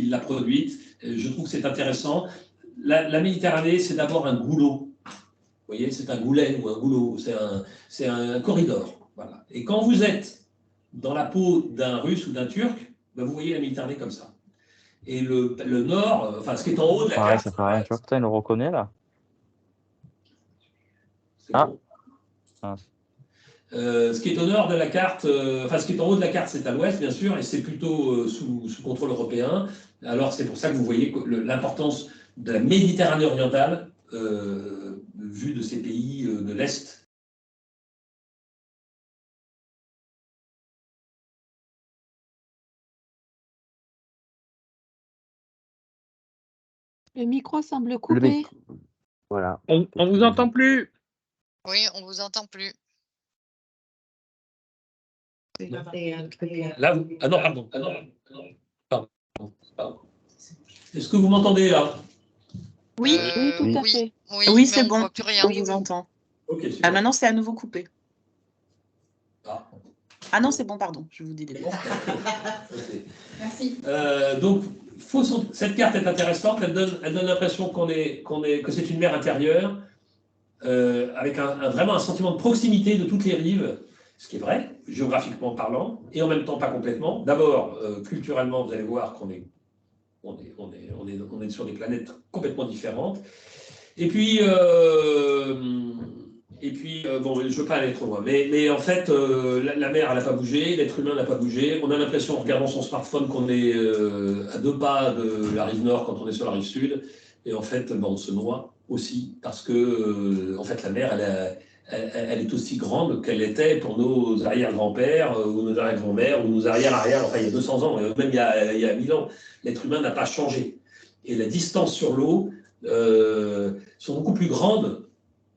l'a produite. Je trouve que c'est intéressant. La Méditerranée, c'est d'abord un goulot. Vous voyez, c'est un goulet ou un goulot, c'est un corridor. Voilà. Et quand vous êtes dans la peau d'un Russe ou d'un Turc, ben vous voyez la Méditerranée comme ça. Et le nord, enfin ce qui est en haut de la carte... Ça fait rien, tu vois, putain, il le reconnaît là. C'est bon. Ce qui est au nord de la carte, ce qui est en haut de la carte, c'est à l'ouest, bien sûr, et c'est plutôt sous contrôle européen. Alors, c'est pour ça que vous voyez l'importance de la Méditerranée orientale, vue de ces pays de l'Est. Le micro semble coupé. Voilà. On vous entend plus. Oui, on vous entend plus. Là, ah non, pardon. Pardon. Est-ce que vous m'entendez là? Oui, tout à fait. Oui, c'est bon, voit plus rien. on vous entend. Okay, ah, maintenant, c'est à nouveau coupé. Ah non, c'est bon, pardon, je vous dis des okay. Merci. Donc, cette carte est intéressante, elle donne l'impression que c'est une mer intérieure, avec vraiment un sentiment de proximité de toutes les rives, ce qui est vrai, géographiquement parlant, et en même temps pas complètement. D'abord, culturellement, vous allez voir qu'on est sur des planètes complètement différentes. Et puis, bon, je ne veux pas aller trop loin, mais en fait, la mer, elle n'a pas bougé, l'être humain n'a pas bougé. On a l'impression, en regardant son smartphone, qu'on est à 2 pas de la rive nord quand on est sur la rive sud. Et en fait, on se noie aussi, parce que en fait, la mer, elle est aussi grande qu'elle était pour nos arrière-grands-pères, ou nos arrière-grand-mères, ou nos arrière-arrière, enfin, il y a 200 ans, même il y a 1000 ans. L'être humain n'a pas changé. Et la distance sur l'eau sont beaucoup plus grandes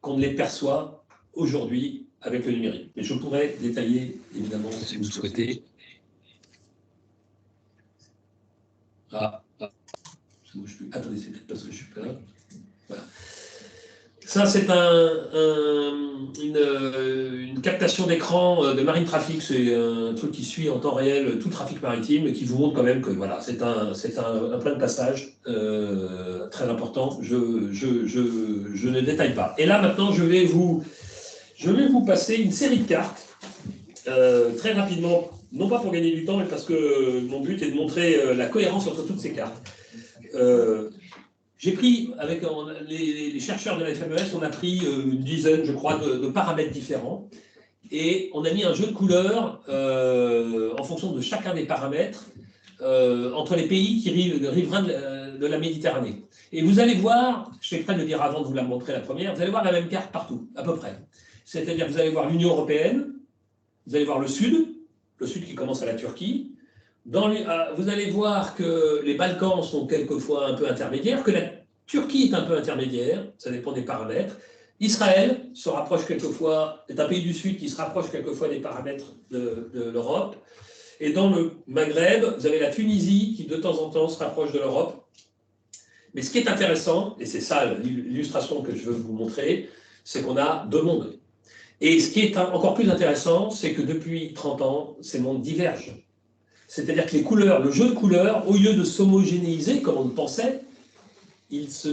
qu'on ne les perçoit aujourd'hui avec le numérique. Mais je pourrais détailler, évidemment, si vous le souhaitez. Attendez, c'est peut-être parce que je suis pas là. Voilà. Ça, c'est une captation d'écran de Marine Traffic. C'est un truc qui suit en temps réel tout le trafic maritime et qui vous montre quand même que voilà, c'est un point de passage très important. Je ne détaille pas. Et là, maintenant, je vais vous passer une série de cartes très rapidement, non pas pour gagner du temps, mais parce que mon but est de montrer la cohérence entre toutes ces cartes. J'ai pris, avec les chercheurs de la FMES, on a pris une dizaine, je crois, de paramètres différents. Et on a mis un jeu de couleurs en fonction de chacun des paramètres entre les pays qui riverains de la Méditerranée. Et vous allez voir, je fais exprès de le dire avant de vous la montrer la première, vous allez voir la même carte partout, à peu près. C'est-à-dire que vous allez voir l'Union européenne, vous allez voir le sud qui commence à la Turquie. Vous allez voir que les Balkans sont quelquefois un peu intermédiaires, que la Turquie est un peu intermédiaire, ça dépend des paramètres. Israël se rapproche quelquefois, est un pays du Sud qui se rapproche quelquefois des paramètres de l'Europe. Et dans le Maghreb, vous avez la Tunisie qui de temps en temps se rapproche de l'Europe. Mais ce qui est intéressant, et c'est ça l'illustration que je veux vous montrer, c'est qu'on a 2 mondes. Et ce qui est encore plus intéressant, c'est que depuis 30 ans, ces mondes divergent. C'est-à-dire que les couleurs, le jeu de couleurs, au lieu de s'homogénéiser, comme on le pensait, il se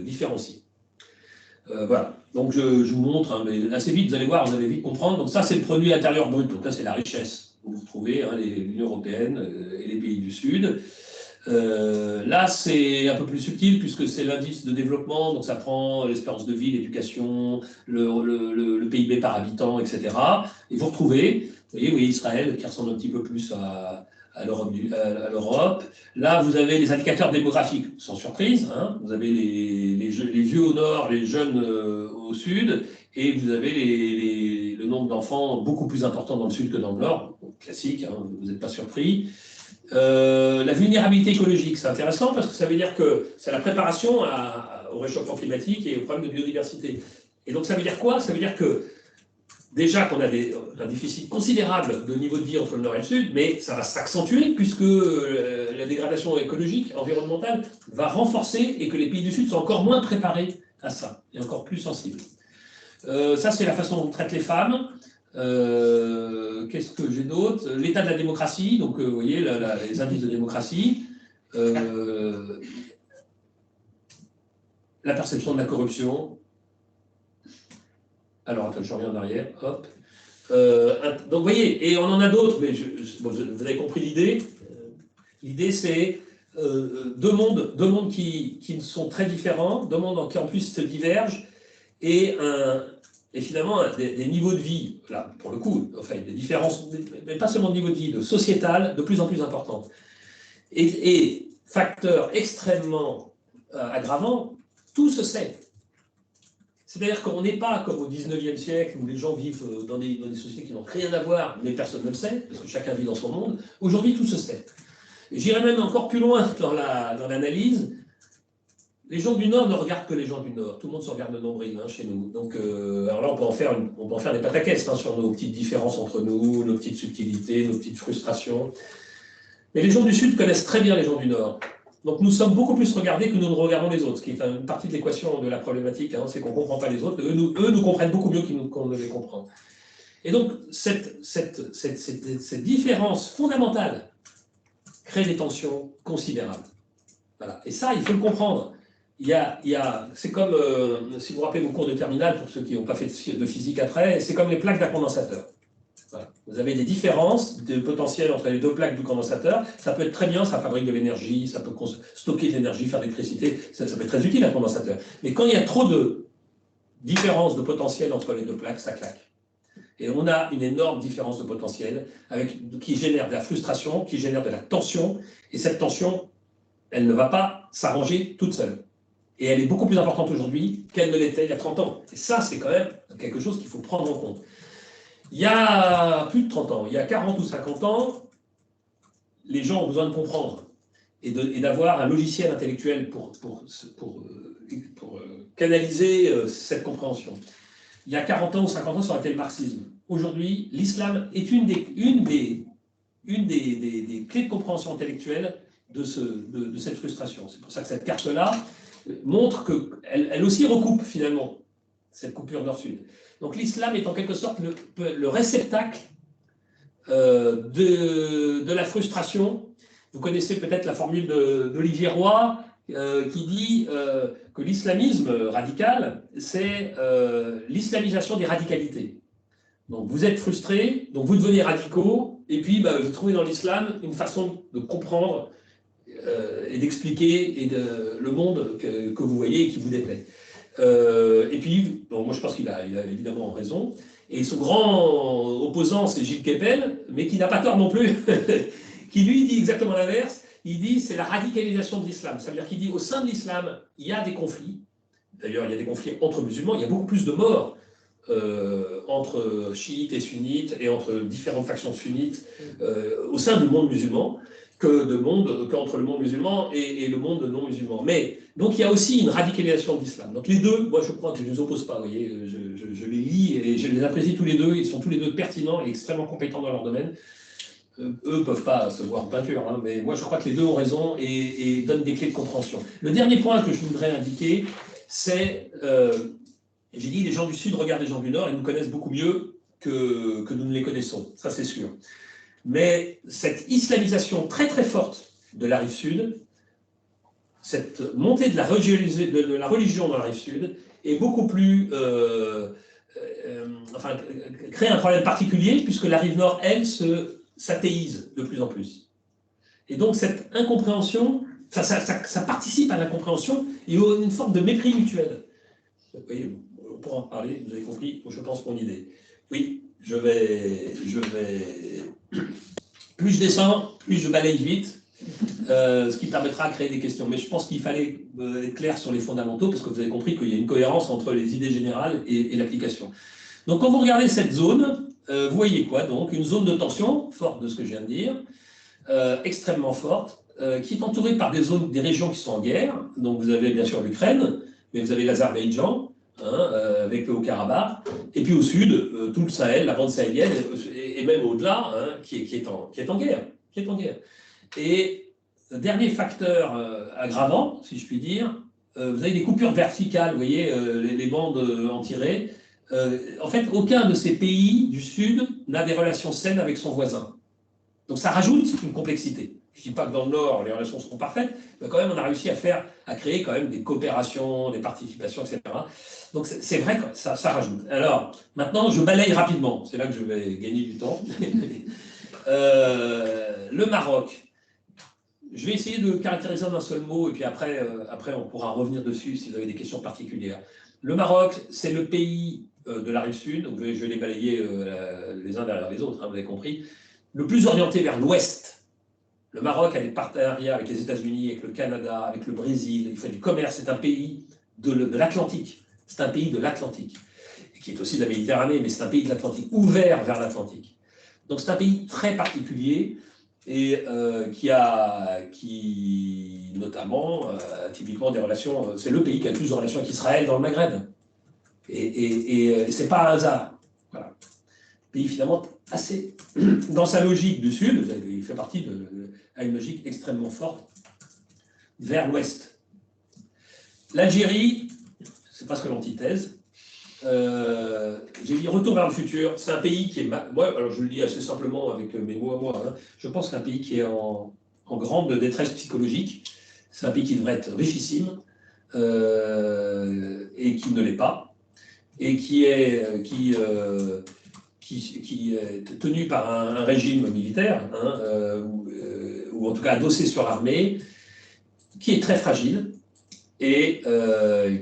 différencie. Voilà. Donc je vous montre, hein, mais assez vite, vous allez voir, vous allez vite comprendre. Donc ça, c'est le produit intérieur brut. Donc là, c'est la richesse. Vous retrouvez l'Union européenne et les pays du Sud. Là, c'est un peu plus subtil puisque c'est l'indice de développement. Donc ça prend l'espérance de vie, l'éducation, le PIB par habitant, etc. Et vous retrouvez... Vous voyez, oui, Israël, qui ressemble un petit peu plus à l'Europe. Là, vous avez les indicateurs démographiques, sans surprise. Hein. Vous avez les vieux au nord, les jeunes au sud, et vous avez le nombre d'enfants beaucoup plus important dans le sud que dans le nord. Classique, hein, vous n'êtes pas surpris. La vulnérabilité écologique, c'est intéressant parce que ça veut dire que c'est la préparation au réchauffement climatique et aux problèmes de biodiversité. Et donc, ça veut dire quoi? Ça veut dire que déjà qu'on a un déficit considérable de niveau de vie entre le nord et le sud, mais ça va s'accentuer puisque la dégradation écologique, environnementale, va renforcer et que les pays du sud sont encore moins préparés à ça et encore plus sensibles. Ça, c'est la façon dont on traite les femmes. Qu'est-ce que j'ai d'autre? L'état de la démocratie, donc vous voyez les indices de démocratie, la perception de la corruption. Alors, attends, je reviens en arrière, hop. Donc, vous voyez, et on en a d'autres, mais bon, vous avez compris l'idée. L'idée, c'est deux mondes qui sont très différents, deux mondes qui en plus se divergent, et finalement des niveaux de vie, là, pour le coup, enfin, des différences, mais pas seulement de niveau de vie, de sociétal, de plus en plus importantes. Et facteur extrêmement aggravant, tout se sait. C'est-à-dire qu'on n'est pas comme au 19e siècle où les gens vivent dans des sociétés qui n'ont rien à voir, mais personne ne le sait, parce que chacun vit dans son monde. Aujourd'hui, tout se sait. J'irai même encore plus loin dans l'analyse. Les gens du Nord ne regardent que les gens du Nord. Tout le monde se regarde le nombril chez nous. Donc, alors là, on peut en faire des pataquès sur nos petites différences entre nous, nos petites subtilités, nos petites frustrations. Mais les gens du Sud connaissent très bien les gens du Nord. Donc nous sommes beaucoup plus regardés que nous ne regardons les autres, ce qui est une partie de l'équation de la problématique, c'est qu'on ne comprend pas les autres, eux nous comprennent beaucoup mieux qu'on ne les comprend. Et donc cette différence fondamentale crée des tensions considérables. Voilà. Et ça, il faut le comprendre. C'est comme, si vous vous rappelez vos cours de terminale, pour ceux qui n'ont pas fait de physique après, c'est comme les plaques d'un condensateur. Voilà. Vous avez des différences de potentiel entre les deux plaques du condensateur. Ça peut être très bien, ça fabrique de l'énergie, ça peut stocker de l'énergie, faire de l'électricité, ça peut être très utile un condensateur. Mais quand il y a trop de différences de potentiel entre les deux plaques, ça claque. Et on a une énorme différence de potentiel qui génère de la frustration, qui génère de la tension. Et cette tension, elle ne va pas s'arranger toute seule. Et elle est beaucoup plus importante aujourd'hui qu'elle ne l'était il y a 30 ans. Et ça, c'est quand même quelque chose qu'il faut prendre en compte. Il y a plus de 30 ans, il y a 40 ou 50 ans, les gens ont besoin de comprendre et d'avoir un logiciel intellectuel pour canaliser cette compréhension. Il y a 40 ans ou 50 ans, ça aurait été le marxisme. Aujourd'hui, l'islam est une des clés de compréhension intellectuelle de cette frustration. C'est pour ça que cette carte-là montre qu'elle aussi recoupe finalement cette coupure nord-sud. Donc l'islam est en quelque sorte le réceptacle de la frustration. Vous connaissez peut-être la formule d'Olivier Roy qui dit que l'islamisme radical, c'est l'islamisation des radicalités. Donc vous êtes frustrés, donc vous devenez radicaux, et puis vous trouvez dans l'islam une façon de comprendre et d'expliquer le monde que vous voyez et qui vous déplaît. Et puis, bon, moi je pense qu'il a évidemment raison. Et son grand opposant, c'est Gilles Kepel, mais qui n'a pas tort non plus, qui lui dit exactement l'inverse. Il dit c'est la radicalisation de l'islam. Ça veut dire qu'il dit au sein de l'islam, il y a des conflits. D'ailleurs, il y a des conflits entre musulmans. Il y a beaucoup plus de morts entre chiites et sunnites et entre différentes factions sunnites au sein du monde musulman qu'entre le monde musulman et le monde non musulman. Mais donc il y a aussi une radicalisation de l'islam. Donc les deux, moi je crois que je ne les oppose pas. Vous voyez, je les lis et je les apprécie tous les deux. Ils sont tous les deux pertinents et extrêmement compétents dans leur domaine. Eux ne peuvent pas se voir en peinture, mais moi je crois que les deux ont raison et donnent des clés de compréhension. Le dernier point que je voudrais indiquer, c'est, j'ai dit, les gens du Sud regardent les gens du Nord et nous connaissent beaucoup mieux que nous ne les connaissons, ça c'est sûr. Mais cette islamisation très très forte de la rive Sud, cette montée de la religion dans la rive Sud est beaucoup plus... crée un problème particulier puisque la rive Nord, elle, s'athéise de plus en plus. Et donc cette incompréhension, ça participe à l'incompréhension et à une forme de mépris mutuel. Vous voyez, on pourra en parler, vous avez compris, je pense, mon idée. Oui, je vais... Plus je descends, plus je balaye vite, ce qui permettra de créer des questions. Mais je pense qu'il fallait être clair sur les fondamentaux, parce que vous avez compris qu'il y a une cohérence entre les idées générales et l'application. Donc quand vous regardez cette zone, vous voyez quoi donc? Une zone de tension, forte de ce que je viens de dire, extrêmement forte, qui est entourée par des régions qui sont en guerre. Donc vous avez bien sûr l'Ukraine, mais vous avez l'Azerbaïdjan, avec le Haut-Karabakh, et puis au sud, tout le Sahel, la bande sahélienne, et même au-delà, qui est en guerre. Et le dernier facteur aggravant, si je puis dire, vous avez des coupures verticales, vous voyez, les bandes en tirées, En fait, aucun de ces pays du Sud n'a des relations saines avec son voisin. Donc ça rajoute une complexité. Je ne dis pas que dans le Nord, les relations seront parfaites, mais quand même, on a réussi à créer quand même des coopérations, des participations, etc. Donc c'est vrai que ça rajoute. Alors, maintenant, je balaye rapidement. C'est là que je vais gagner du temps. Le Maroc. Je vais essayer de caractériser en un seul mot, et puis après on pourra revenir dessus si vous avez des questions particulières. Le Maroc, c'est le pays de la rive sud, donc je vais les balayer les uns derrière les autres, hein, vous avez compris, le plus orienté vers l'ouest. Le Maroc a des partenariats avec les États-Unis, avec le Canada, avec le Brésil, il fait du commerce, c'est un pays de l'Atlantique. C'est un pays de l'Atlantique, qui est aussi de la Méditerranée, mais c'est un pays de l'Atlantique, ouvert vers l'Atlantique. Donc c'est un pays très particulier, et qui notamment, typiquement des relations, c'est le pays qui a le plus de relations avec Israël dans le Maghreb. Et ce n'est pas un hasard. Voilà. Pays finalement assez, dans sa logique du Sud, il fait partie à une logique extrêmement forte vers l'Ouest. L'Algérie, c'est presque l'antithèse. J'ai dit Retour vers le futur, c'est un pays qui est, moi, alors je le dis assez simplement avec mes mots à moi, hein, je pense que c'est un pays qui est en grande détresse psychologique, c'est un pays qui devrait être richissime et qui ne l'est pas, et qui est tenu par un régime militaire, hein, ou en tout cas adossé sur l'armée, qui est très fragile et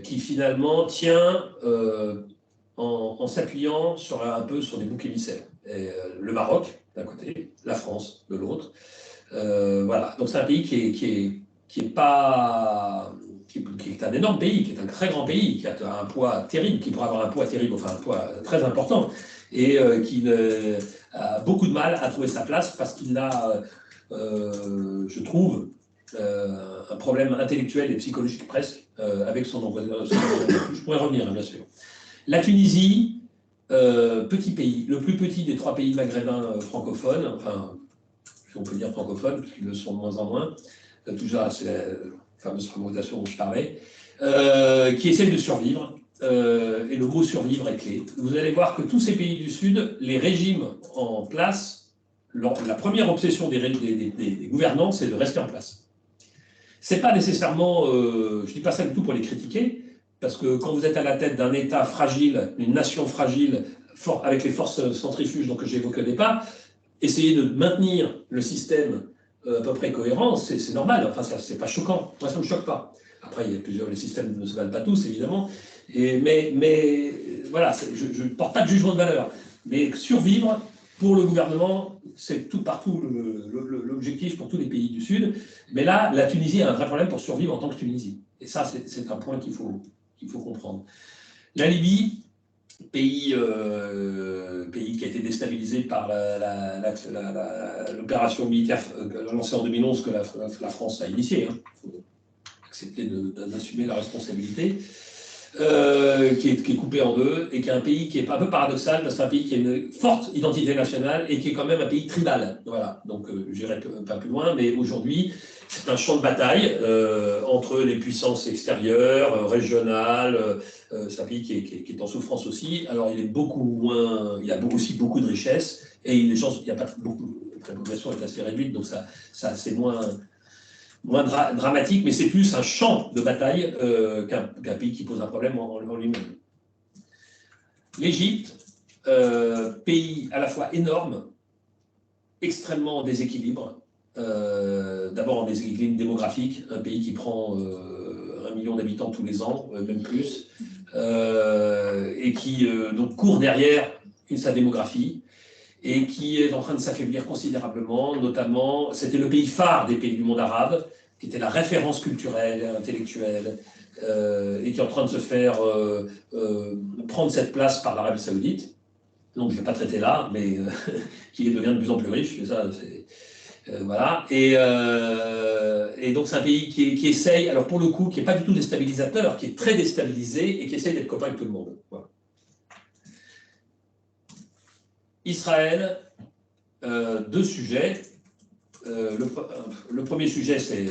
qui finalement tient en s'appuyant un peu sur des boucs émissaires. Le Maroc, d'un côté, la France, de l'autre. Voilà. Donc c'est un pays qui est un énorme pays, qui est un très grand pays, qui a un poids terrible, qui pourrait avoir un poids terrible, enfin un poids très important, et qui a beaucoup de mal à trouver sa place parce qu'il a, je trouve, un problème intellectuel et psychologique presque avec son voisin. Je pourrais revenir, bien sûr. La Tunisie, petit pays, le plus petit des 3 pays maghrébins francophones, enfin, si on peut dire francophones, puisqu'ils le sont de moins en moins, toujours, c'est la fameuse francophonisation dont je parlais, qui essaie de survivre, et le mot survivre est clé. Vous allez voir que tous ces pays du Sud, les régimes en place, la première obsession des gouvernants, c'est de rester en place. C'est pas nécessairement, je dis pas ça du tout pour les critiquer, parce que quand vous êtes à la tête d'un État fragile, une nation fragile, avec les forces centrifuges que j'évoquais au départ, essayer de maintenir le système à peu près cohérent, c'est normal, enfin c'est pas choquant, moi ça ne me choque pas. Après, les systèmes ne se valent pas tous, évidemment, mais voilà, je ne porte pas de jugement de valeur. Mais survivre, pour le gouvernement, c'est tout partout l'objectif pour tous les pays du Sud. Mais là, la Tunisie a un vrai problème pour survivre en tant que Tunisie. Et ça, c'est un point qu'il faut comprendre. La Libye, pays qui a été déstabilisé par l'opération militaire lancée en 2011 que la France a initiée. Il faut accepter d'assumer la responsabilité. Qui est coupé en deux, et qui est un pays qui est un peu paradoxal, parce que c'est un pays qui a une forte identité nationale et qui est quand même un pays tribal. Voilà, donc j'irai pas plus loin, mais aujourd'hui, c'est un champ de bataille entre les puissances extérieures, régionales. C'est un pays qui est en souffrance aussi. Alors, il y a aussi beaucoup de richesses, et il n'y a pas beaucoup, la population est assez réduite, donc ça c'est moins dramatique, mais c'est plus un champ de bataille qu'un pays qui pose un problème en lui-même. L'Égypte, pays à la fois énorme, extrêmement en déséquilibre, d'abord en déséquilibre démographique, un pays qui prend 1 million d'habitants tous les ans, même plus, et qui donc court derrière sa démographie, et qui est en train de s'affaiblir considérablement, notamment, c'était le pays phare des pays du monde arabe, qui était la référence culturelle et intellectuelle, et qui est en train de se faire prendre cette place par l'Arabie Saoudite. Donc je ne vais pas traiter là, mais qui devient de plus en plus riche, et ça, voilà. Et donc c'est un pays qui essaye, alors pour le coup, qui n'est pas du tout déstabilisateur, qui est très déstabilisé, et qui essaye d'être copain avec tout le monde. Voilà. Israël, 2 sujets. le premier sujet, c'est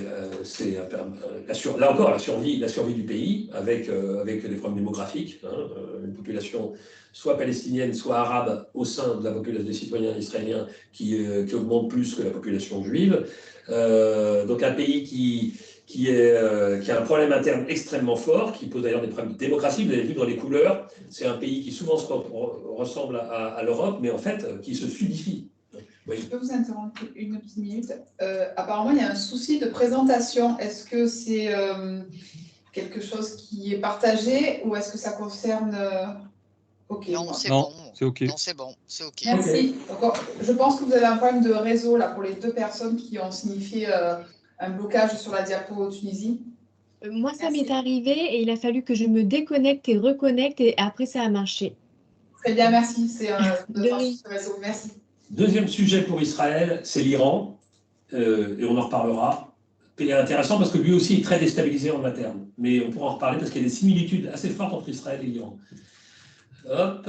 là encore la survie du pays avec les problèmes démographiques, une population soit palestinienne, soit arabe au sein de la population des citoyens israéliens qui augmente plus que la population juive. Donc un pays qui a un problème interne extrêmement fort, qui pose d'ailleurs des problèmes de démocratie. Vous avez vu dans les couleurs, c'est un pays qui souvent ressemble à l'Europe, mais en fait qui se sudifie. Oui. Je peux vous interrompre une petite minute. Apparemment, il y a un souci de présentation. Est-ce que c'est quelque chose qui est partagé ou est-ce que ça concerne... Ok. Non, c'est Non, bon. c'est OK. Non, c'est bon. C'est OK. Merci. Donc, je pense que vous avez un problème de réseau là pour les deux personnes qui ont signifié un blocage sur la diapo Tunisie. Moi, ça Merci. m'est arrivé et il a fallu que je me déconnecte et reconnecte et après ça a marché. Très bien, merci. C'est De de rien. ce réseau. Merci. Deuxième sujet pour Israël, c'est l'Iran, et on en reparlera. C'est intéressant parce que lui aussi est très déstabilisé en interne, mais on pourra en reparler parce qu'il y a des similitudes assez fortes entre Israël et l'Iran. Hop,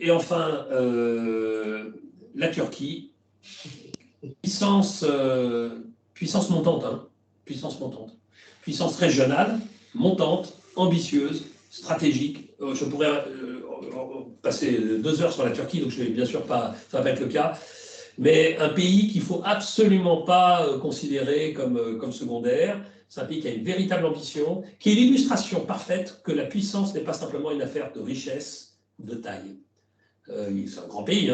et enfin, la Turquie, puissance montante, puissance régionale, montante, ambitieuse, stratégique. Je pourrais passer 2 heures sur la Turquie, donc je ne vais bien sûr pas, ça ne va pas être le cas, mais un pays qu'il ne faut absolument pas considérer comme secondaire. C'est un pays qui a une véritable ambition, qui est l'illustration parfaite que la puissance n'est pas simplement une affaire de richesse, de taille. C'est un grand pays,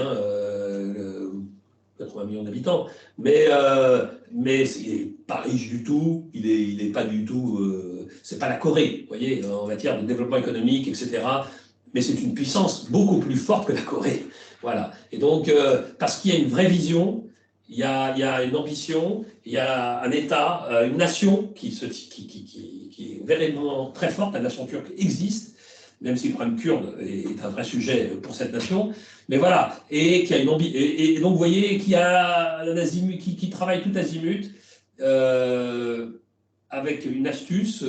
80 millions d'habitants, mais il n'est pas riche du tout, il n'est pas du tout, c'est pas la Corée, vous voyez, en matière de développement économique, etc. Mais c'est une puissance beaucoup plus forte que la Corée. Voilà. Et donc, parce qu'il y a une vraie vision, il y a une ambition, il y a un État, une nation qui est véritablement très forte. La nation turque existe, même si le problème kurde est un vrai sujet pour cette nation. Mais voilà, et qui a une ambition. Et donc, vous voyez, qui travaille tout azimut. Avec une astuce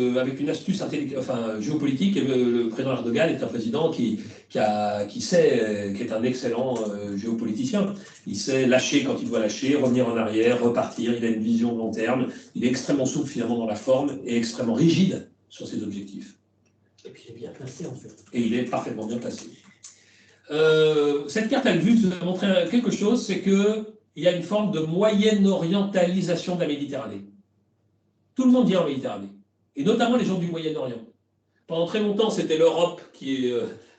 géopolitique. Et le président Erdogan est un président qui est un excellent géopoliticien. Il sait lâcher quand il doit lâcher, revenir en arrière, repartir. Il a une vision long terme. Il est extrêmement souple finalement dans la forme et extrêmement rigide sur ses objectifs. Et puis il est bien placé en fait. Et il est parfaitement bien placé. Cette carte à vue vous a montré quelque chose, c'est qu'il y a une forme de moyenne orientalisation de la Méditerranée. Tout le monde vient en Méditerranée, et notamment les gens du Moyen-Orient. Pendant très longtemps, c'était l'Europe il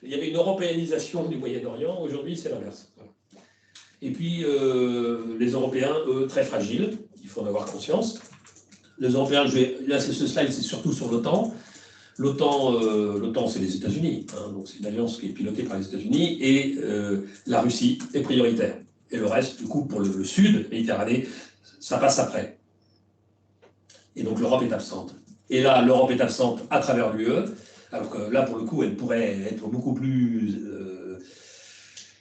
y avait une européanisation du Moyen-Orient. Aujourd'hui, c'est l'inverse. Voilà. Et puis, les Européens, eux, très fragiles, il faut en avoir conscience. Les Européens, là, ce slide, c'est surtout sur l'OTAN. L'OTAN, c'est les États-Unis, donc c'est une alliance qui est pilotée par les États-Unis, et la Russie est prioritaire. Et le reste, du coup, pour le sud, Méditerranée, ça passe après. Et donc l'Europe est absente. Et là, l'Europe est absente à travers l'UE, alors que là, pour le coup, elle pourrait être beaucoup plus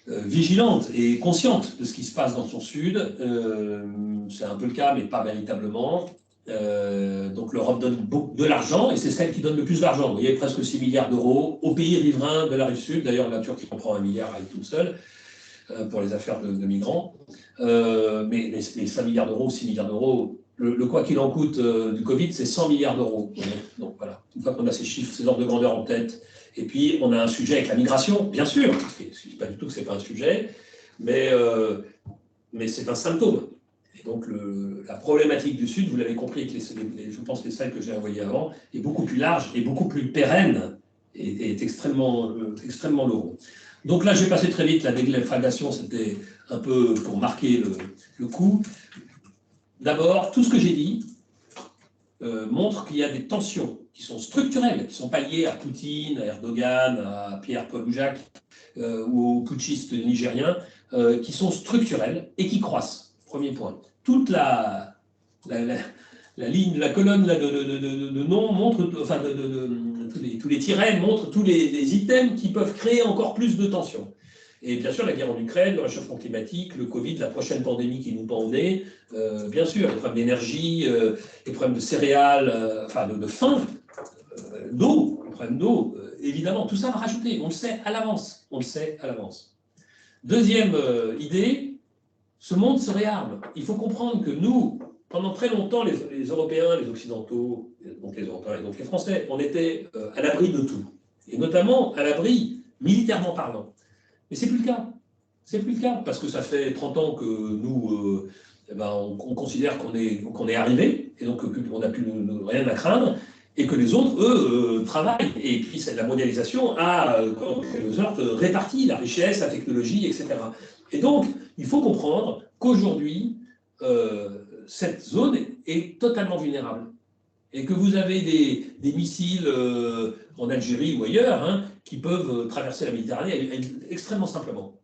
vigilante et consciente de ce qui se passe dans son sud. C'est un peu le cas, mais pas véritablement. Donc l'Europe donne de l'argent, et c'est celle qui donne le plus d'argent. Vous voyez, presque 6 milliards d'euros aux pays riverains de la rive sud. D'ailleurs, la Turquie en prend 1 milliard à elle toute seule pour les affaires de migrants. Mais les 5 milliards d'euros, 6 milliards d'euros, le quoi qu'il en coûte du Covid, c'est 100 milliards d'euros. Donc voilà, une fois qu'on a ces chiffres, ces ordres de grandeur en tête, et puis on a un sujet avec la migration, bien sûr, je ne dis pas du tout que ce n'est pas un sujet, mais c'est un symptôme. Et donc la problématique du Sud, vous l'avez compris, avec je pense que les slides que j'ai envoyés avant, est beaucoup plus large et beaucoup plus pérenne, et est extrêmement lourd. Donc là, je vais passer très vite, la déflagration, c'était un peu pour marquer le coup. D'abord, tout ce que j'ai dit montre qu'il y a des tensions qui sont structurelles, qui ne sont pas liées à Poutine, à Erdogan, à Pierre-Paul Boujac ou aux putschistes nigériens, qui sont structurelles et qui croissent. Premier point. Toute la ligne, la colonne là, de noms montre, enfin, tous les tirets montrent tous les items qui peuvent créer encore plus de tensions. Et bien sûr, la guerre en Ukraine, le réchauffement climatique, le Covid, la prochaine pandémie qui nous pend au nez, bien sûr, les problèmes d'énergie, les problèmes de céréales, enfin de faim, d'eau, les problèmes d'eau, évidemment, tout ça va rajouter, on le sait à l'avance. Deuxième idée, ce monde se réarme. Il faut comprendre que nous, pendant très longtemps, les Européens, les Occidentaux, donc les Européens et donc les Français, on était à l'abri de tout. Et notamment à l'abri, militairement parlant. Mais ce n'est plus le cas. C'est plus le cas, parce que ça fait 30 ans que nous, on considère qu'on est arrivé, et donc on n'a plus rien à craindre, et que les autres, eux, travaillent. Et puis la mondialisation a, en quelque sorte, réparti la richesse, la technologie, etc. Et donc, il faut comprendre qu'aujourd'hui, cette zone est totalement vulnérable. Et que vous avez des missiles en Algérie ou ailleurs hein, qui peuvent traverser la Méditerranée extrêmement simplement.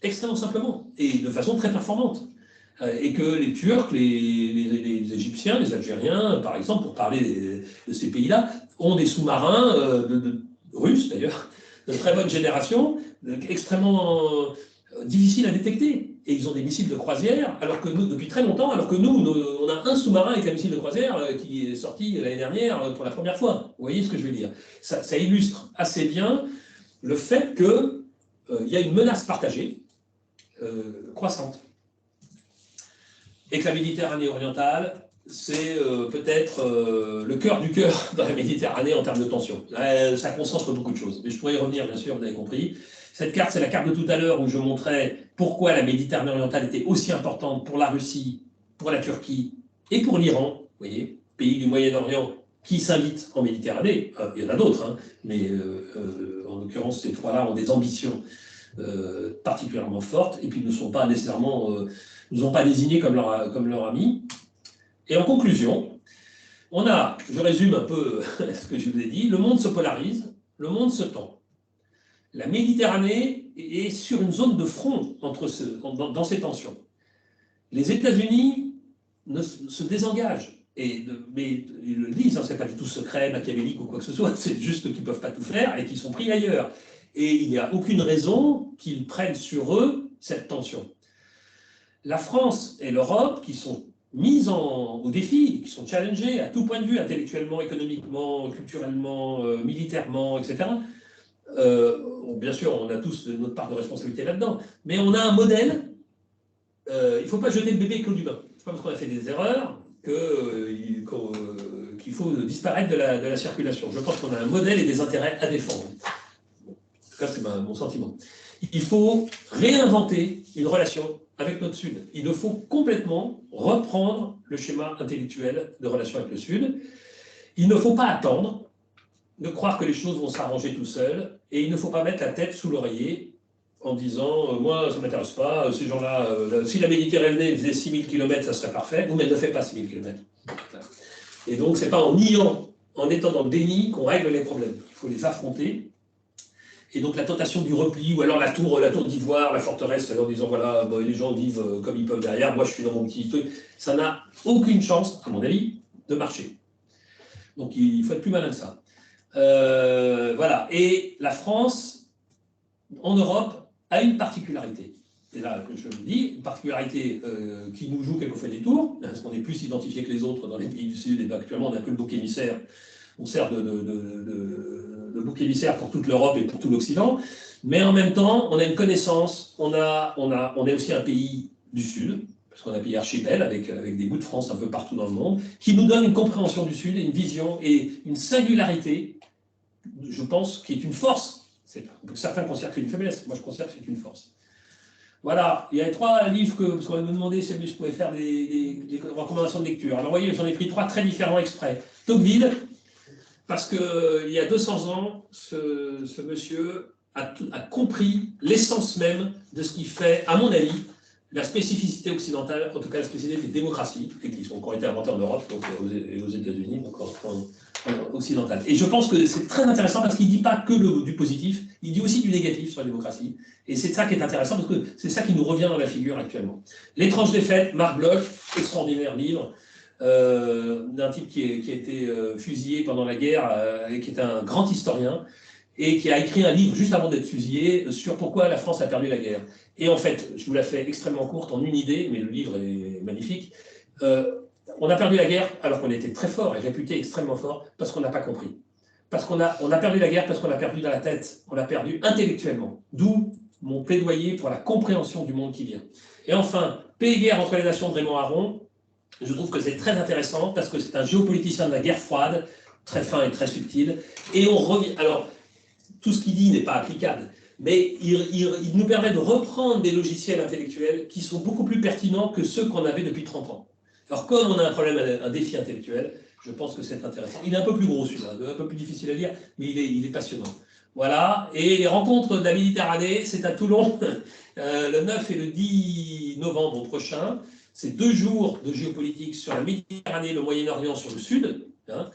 Extrêmement simplement, et de façon très performante. Et que les Turcs, les Égyptiens, les Algériens, par exemple, pour parler de ces pays-là, ont des sous-marins, russes d'ailleurs, de très bonne génération, extrêmement difficiles à détecter. Et ils ont des missiles de croisière, alors que nous, depuis très longtemps, alors que nous, on a un sous-marin avec un missile de croisière qui est sorti l'année dernière pour la première fois. Vous voyez ce que je veux dire? Ça illustre assez bien le fait qu'il y a une menace partagée, croissante. Et que la Méditerranée orientale, c'est peut-être le cœur du cœur dans la Méditerranée en termes de tension. Ça concentre beaucoup de choses. Mais je pourrais y revenir, bien sûr, vous avez compris. Cette carte, c'est la carte de tout à l'heure où je montrais pourquoi la Méditerranée orientale était aussi importante pour la Russie, pour la Turquie et pour l'Iran, vous voyez, pays du Moyen-Orient qui s'invitent en Méditerranée. Il y en a d'autres, hein, mais en l'occurrence, ces trois-là ont des ambitions particulièrement fortes et puis ne sont pas nécessairement, nous ont pas désignés comme leur ami. Et en conclusion, on a, je résume un peu ce que je vous ai dit, le monde se polarise, le monde se tend. La Méditerranée est sur une zone de front dans ces tensions. Les États-Unis se désengagent. Mais ils le disent, hein, ce n'est pas du tout secret, machiavélique ou quoi que ce soit, c'est juste qu'ils ne peuvent pas tout faire et qu'ils sont pris ailleurs. Et il n'y a aucune raison qu'ils prennent sur eux cette tension. La France et l'Europe, qui sont mises au défi, qui sont challengées à tout point de vue, intellectuellement, économiquement, culturellement, militairement, etc., bien sûr, on a tous notre part de responsabilité là-dedans, mais on a un modèle, il ne faut pas jeter le bébé avec l'eau du bain. Ce n'est pas parce qu'on a fait des erreurs qu'il faut disparaître de la circulation. Je pense qu'on a un modèle et des intérêts à défendre. En tout cas, c'est mon sentiment. Il faut réinventer une relation avec notre Sud. Il nous faut complètement reprendre le schéma intellectuel de relation avec le Sud. Il ne faut pas attendre de croire que les choses vont s'arranger tout seuls, et il ne faut pas mettre la tête sous l'oreiller en disant moi, ça ne m'intéresse pas, ces gens-là, si la Méditerranée faisait 6000 km, ça serait parfait. Mais elle ne fait pas 6000 km. Et donc, ce n'est pas en niant, en étant dans le déni, qu'on règle les problèmes. Il faut les affronter. Et donc, la tentation du repli, ou alors la tour d'ivoire, la forteresse, en disant voilà, bon, les gens vivent comme ils peuvent derrière, moi je suis dans mon petit truc, ça n'a aucune chance, à mon avis, de marcher. Donc, il faut être plus malin que ça. Voilà. Et la France, en Europe, a une particularité. Et là, je le dis, une particularité qui nous joue quelquefois des tours, parce qu'on est plus identifié que les autres dans les pays du Sud, et actuellement on a un peu le bouc émissaire, on sert de bouc émissaire pour toute l'Europe et pour tout l'Occident, mais en même temps, on a une connaissance, on est aussi un pays du Sud, parce qu'on a un pays archipel avec des bouts de France un peu partout dans le monde, qui nous donne une compréhension du Sud, et une vision et une singularité, je pense, qui est une force. Certains considèrent que c'est une faiblesse, moi je considère que c'est une force. Voilà, il y a 3 livres parce qu'on va me demander si je pouvais faire des recommandations de lecture. Alors vous voyez, j'en ai pris 3 très différents exprès. Tocqueville, parce qu'il y a 200 ans, ce monsieur a compris l'essence même de ce qui fait, à mon avis, la spécificité occidentale, en tout cas la spécificité des démocraties, qui ont encore été inventées en Europe donc aux États-Unis, donc occidentale. Et je pense que c'est très intéressant parce qu'il ne dit pas que du positif, il dit aussi du négatif sur la démocratie. Et c'est ça qui est intéressant parce que c'est ça qui nous revient dans la figure actuellement. L'étrange défaite, Marc Bloch, extraordinaire livre, d'un type qui a été fusillé pendant la guerre et qui est un grand historien et qui a écrit un livre juste avant d'être fusillé sur pourquoi la France a perdu la guerre. Et en fait, je vous la fais extrêmement courte en une idée, mais le livre est magnifique. On a perdu la guerre alors qu'on était très fort et réputé extrêmement fort parce qu'on n'a pas compris. Parce qu'on a perdu la guerre parce qu'on a perdu dans la tête, on l'a perdu intellectuellement. D'où mon plaidoyer pour la compréhension du monde qui vient. Et enfin, Paix et guerre entre les nations de Raymond Aron, je trouve que c'est très intéressant parce que c'est un géopoliticien de la guerre froide, très fin et très subtil. Et on revient. Alors, tout ce qu'il dit n'est pas applicable, mais il nous permet de reprendre des logiciels intellectuels qui sont beaucoup plus pertinents que ceux qu'on avait depuis 30 ans. Alors, comme on a un problème, un défi intellectuel, je pense que c'est intéressant. Il est un peu plus gros celui-là, un peu plus difficile à lire, mais il est passionnant. Voilà, et les rencontres de la Méditerranée, c'est à Toulon, le 9 et le 10 novembre prochain. C'est 2 jours de géopolitique sur la Méditerranée, le Moyen-Orient, sur le Sud. Hein.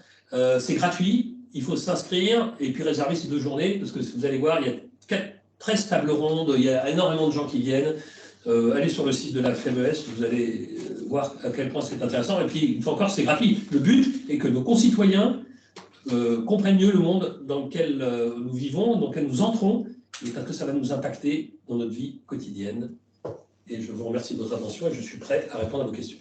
C'est gratuit, il faut s'inscrire et puis réserver ces 2 journées, parce que vous allez voir, il y a 13 tables rondes, il y a énormément de gens qui viennent. Allez sur le site de la FMES, vous allez voir à quel point c'est intéressant. Et puis, une fois encore, c'est gratuit. Le but est que nos concitoyens comprennent mieux le monde dans lequel nous vivons, dans lequel nous entrons, et parce que ça va nous impacter dans notre vie quotidienne. Et je vous remercie de votre attention et je suis prêt à répondre à vos questions.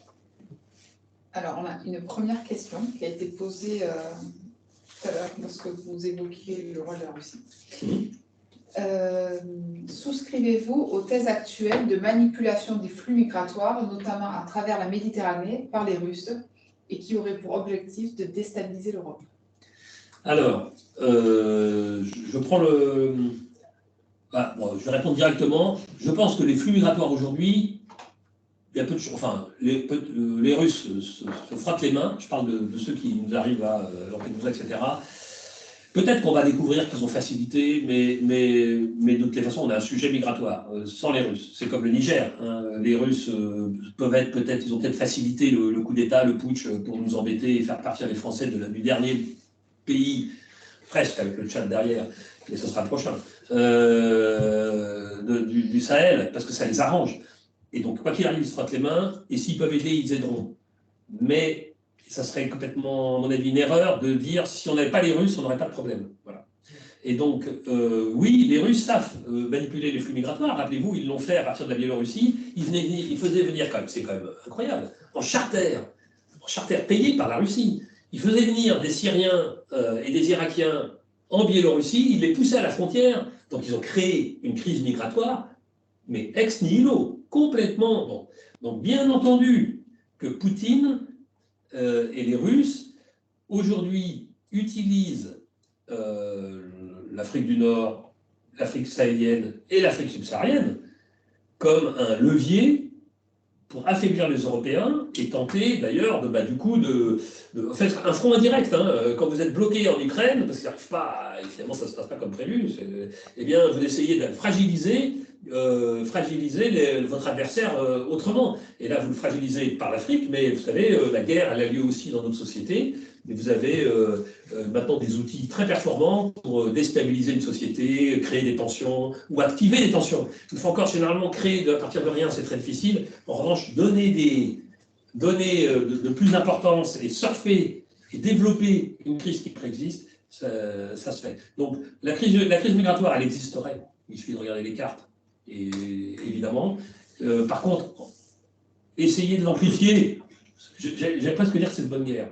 Alors, on a une première question qui a été posée tout à l'heure lorsque vous évoquiez le rôle de la Russie. Souscrivez-vous aux thèses actuelles de manipulation des flux migratoires, notamment à travers la Méditerranée, par les Russes, et qui auraient pour objectif de déstabiliser l'Europe? Alors, je prends le... Ah, bon, je vais répondre directement. Je pense que les flux migratoires aujourd'hui, il y a peu de choses. Enfin, les Russes se frottent les mains. Je parle de ceux qui nous arrivent à Lampedusa, etc. Peut-être qu'on va découvrir qu'ils ont facilité, mais de toutes les façons, on a un sujet migratoire sans les Russes. C'est comme le Niger. Hein. Les Russes peuvent être peut-être, ils ont peut-être facilité le coup d'État, le putsch, pour nous embêter et faire partir les Français du dernier pays, presque avec le Tchad derrière, mais ce sera le prochain, du Sahel, parce que ça les arrange. Et donc, quoi qu'il arrive, ils se frottent les mains, et s'ils peuvent aider, ils aideront. Mais ça serait complètement, à mon avis, une erreur de dire si on n'avait pas les Russes, on n'aurait pas de problème. Voilà. Et donc, oui, les Russes savent manipuler les flux migratoires. Rappelez-vous, ils l'ont fait à partir de la Biélorussie. Ils faisaient venir quand même, c'est quand même incroyable, en charter payé par la Russie. Ils faisaient venir des Syriens et des Irakiens en Biélorussie, ils les poussaient à la frontière. Donc, ils ont créé une crise migratoire, mais ex nihilo, complètement. Bon. Donc, bien entendu que Poutine et les Russes, aujourd'hui, utilisent l'Afrique du Nord, l'Afrique sahélienne et l'Afrique subsaharienne comme un levier pour affaiblir les Européens et tenter d'ailleurs de faire un front indirect. Hein, quand vous êtes bloqué en Ukraine, parce qu'ils n'arrivent pas, évidemment ça ne se passe pas comme prévu, eh bien vous essayez de fragiliser votre adversaire autrement. Et là, vous le fragilisez par l'Afrique, mais vous savez, la guerre, elle a lieu aussi dans notre société. Et vous avez maintenant des outils très performants pour déstabiliser une société, créer des tensions ou activer des tensions. Une fois encore, généralement, créer à partir de rien, c'est très difficile. En revanche, donner de plus d'importance et surfer et développer une crise qui préexiste, ça se fait. Donc, la crise migratoire, elle existerait. Il suffit de regarder les cartes. Et évidemment, par contre, essayer de l'amplifier, j'ai presque dire que c'est de bonne guerre.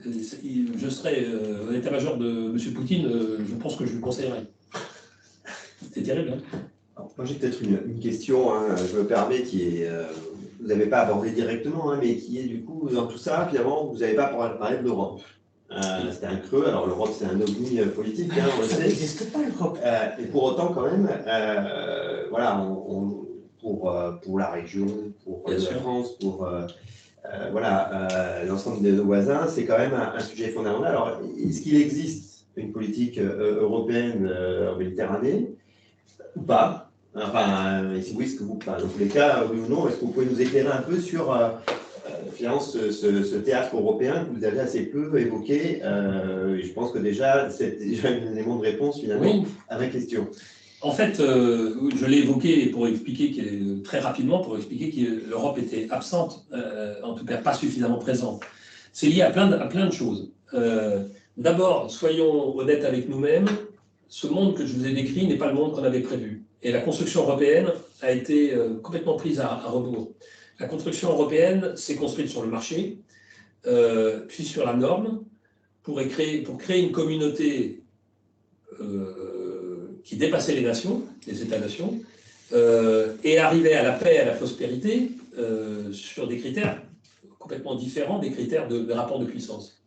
Je serais à l'état-major de M. Poutine, je pense que je lui conseillerais. C'est terrible, hein? Alors, moi, j'ai peut-être une question, hein, je me permets, qui est, vous n'avez pas abordé directement, hein, mais qui est du coup, dans tout ça, finalement, vous n'avez pas parlé de l'Europe. C'était un creux, alors l'Europe, c'est un ovni politique, hein, on le sait. Ça n'existe pas, l'Europe. Et pour autant, quand même, voilà, pour la région, pour la France, pour l'ensemble de nos voisins, c'est quand même un sujet fondamental. Alors, est-ce qu'il existe une politique européenne en Méditerranée ou pas? Enfin, si oui, est-ce que vous, dans tous les cas, oui ou non, est-ce que vous pouvez nous éclairer un peu sur finalement ce théâtre européen que vous avez assez peu évoqué? Je pense que déjà, c'est déjà un élément de réponse finalement à ma question. En fait, je l'ai évoqué pour expliquer très rapidement, pour expliquer que l'Europe était absente, en tout cas pas suffisamment présente. C'est lié à plein de choses. D'abord, soyons honnêtes avec nous-mêmes, ce monde que je vous ai décrit n'est pas le monde qu'on avait prévu. Et la construction européenne a été complètement prise à rebours. La construction européenne s'est construite sur le marché, puis sur la norme, pour créer une communauté qui dépassait les nations, les États-nations, et arriver à la paix, à la prospérité, sur des critères complètement différents des critères de rapport de puissance.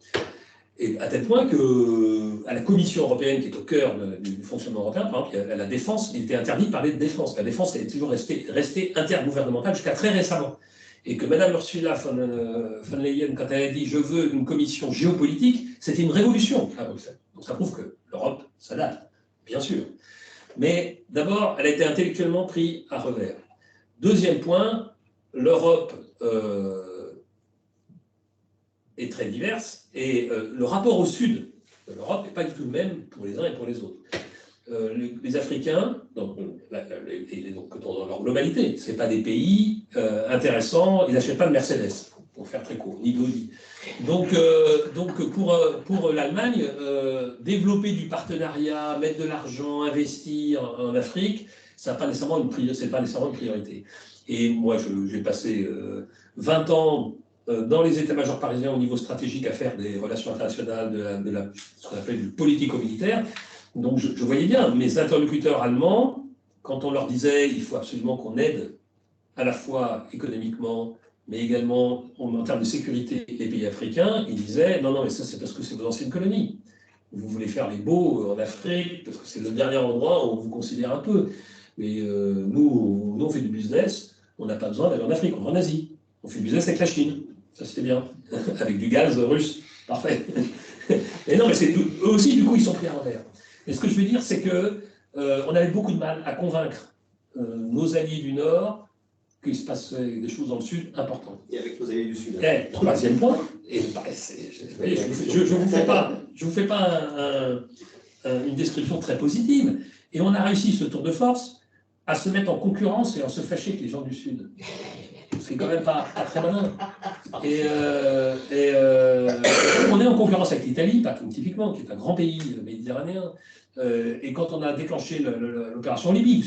Et à tel point qu'à la Commission européenne, qui est au cœur du fonctionnement européen, par exemple, la défense, il était interdit de parler de défense. La défense est toujours restée intergouvernementale jusqu'à très récemment. Et que Mme Ursula von der Leyen, quand elle a dit « je veux une commission géopolitique », c'était une révolution à Bruxelles. Donc ça prouve que l'Europe s'adapte, bien sûr. Mais d'abord, elle a été intellectuellement prise à revers. Deuxième point, l'Europe est très diverse et le rapport au sud de l'Europe n'est pas du tout le même pour les uns et pour les autres. Les Africains, donc dans leur globalité, ce n'est pas des pays intéressants, ils n'achètent pas de Mercedes, pour faire très court, ni d'Audi. Donc pour l'Allemagne, développer du partenariat, mettre de l'argent, investir en Afrique, ce n'est pas nécessairement une priorité. Et moi, j'ai passé 20 ans dans les états-majors parisiens au niveau stratégique à faire des relations internationales, ce qu'on appelle du politico-militaire. Donc je voyais bien mes interlocuteurs allemands, quand on leur disait il faut absolument qu'on aide à la fois économiquement, mais également en termes de sécurité les pays africains, ils disaient non, mais ça c'est parce que c'est vos anciennes colonies. Vous voulez faire les beaux en Afrique, parce que c'est le dernier endroit où on vous considère un peu. Mais nous, on fait du business, on n'a pas besoin d'aller en Afrique, on va en Asie. On fait du business avec la Chine. Ça, c'était bien. Avec du gaz russe. Parfait. Et non, mais eux aussi, du coup, ils sont pris à l'envers. Et ce que je veux dire, c'est qu'on avait beaucoup de mal à convaincre nos alliés du Nord qu'il se passe des choses dans le Sud importantes. Et avec nos alliés du Sud. Et troisième point, et je ne vous fais pas une description très positive, et on a réussi ce tour de force à se mettre en concurrence et à se fâcher avec les gens du Sud. C'est quand même pas très malin. Et on est en concurrence avec l'Italie, typiquement, qui est un grand pays méditerranéen. Et quand on a déclenché l'opération Libye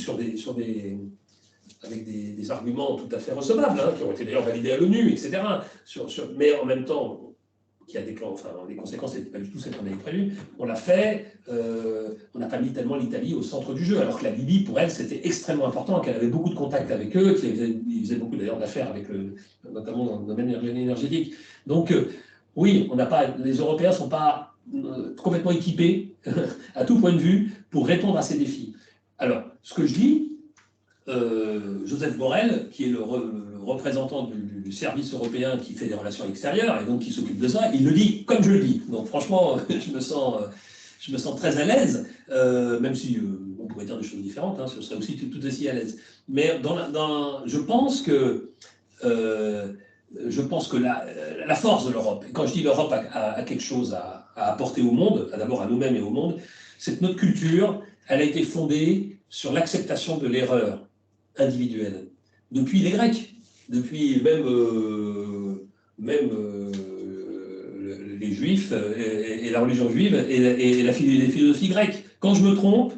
avec des arguments tout à fait recevables, hein, qui ont été d'ailleurs validés à l'ONU, etc., mais en même temps, les conséquences n'étaient pas du tout celles qu'on avait prévues, on l'a fait, on n'a pas mis tellement l'Italie au centre du jeu, alors que la Libye, pour elle, c'était extrêmement important, qu'elle avait beaucoup de contacts avec eux, qu'ils faisaient beaucoup d'ailleurs d'affaires avec notamment dans le domaine énergétique. Donc, oui, les Européens ne sont pas complètement équipés, à tout point de vue, pour répondre à ces défis. Alors, ce que je dis, Joseph Borrell, qui est le représentant du service européen qui fait des relations extérieures et donc qui s'occupe de ça, il le dit comme je le dis. Donc franchement, je me sens très à l'aise, même si on pourrait dire des choses différentes, hein, je serais aussi tout aussi à l'aise. Mais je pense que la force de l'Europe, et quand je dis l'Europe a quelque chose à apporter au monde, d'abord à nous-mêmes et au monde, c'est que notre culture, elle a été fondée sur l'acceptation de l'erreur individuelle. Depuis les Grecs, depuis même les Juifs et la religion juive et les philosophies grecques. Quand je me trompe,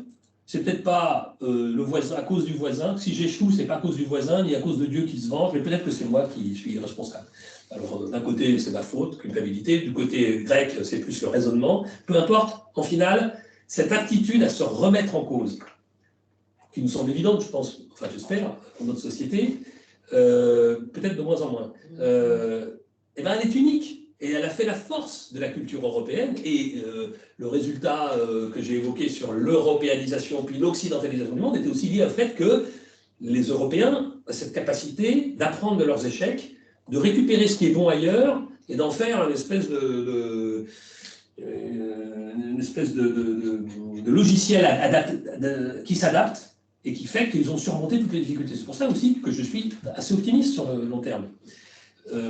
c'est peut-être pas le voisin, à cause du voisin. Si j'échoue, c'est pas à cause du voisin, ni à cause de Dieu qui se venge, mais peut-être que c'est moi qui suis responsable. Alors, d'un côté, c'est ma faute, culpabilité. Du côté grec, c'est plus le raisonnement. Peu importe, en final, cette aptitude à se remettre en cause, qui nous semble évidente, je pense, enfin j'espère, dans notre société, peut-être de moins en moins, eh ben, elle est unique. Et elle a fait la force de la culture européenne. Et le résultat que j'ai évoqué sur l'européanisation puis l'occidentalisation du monde était aussi lié au fait que les Européens ont cette capacité d'apprendre de leurs échecs, de récupérer ce qui est bon ailleurs et d'en faire une espèce de logiciel qui s'adapte et qui fait qu'ils ont surmonté toutes les difficultés. C'est pour ça aussi que je suis assez optimiste sur le long terme.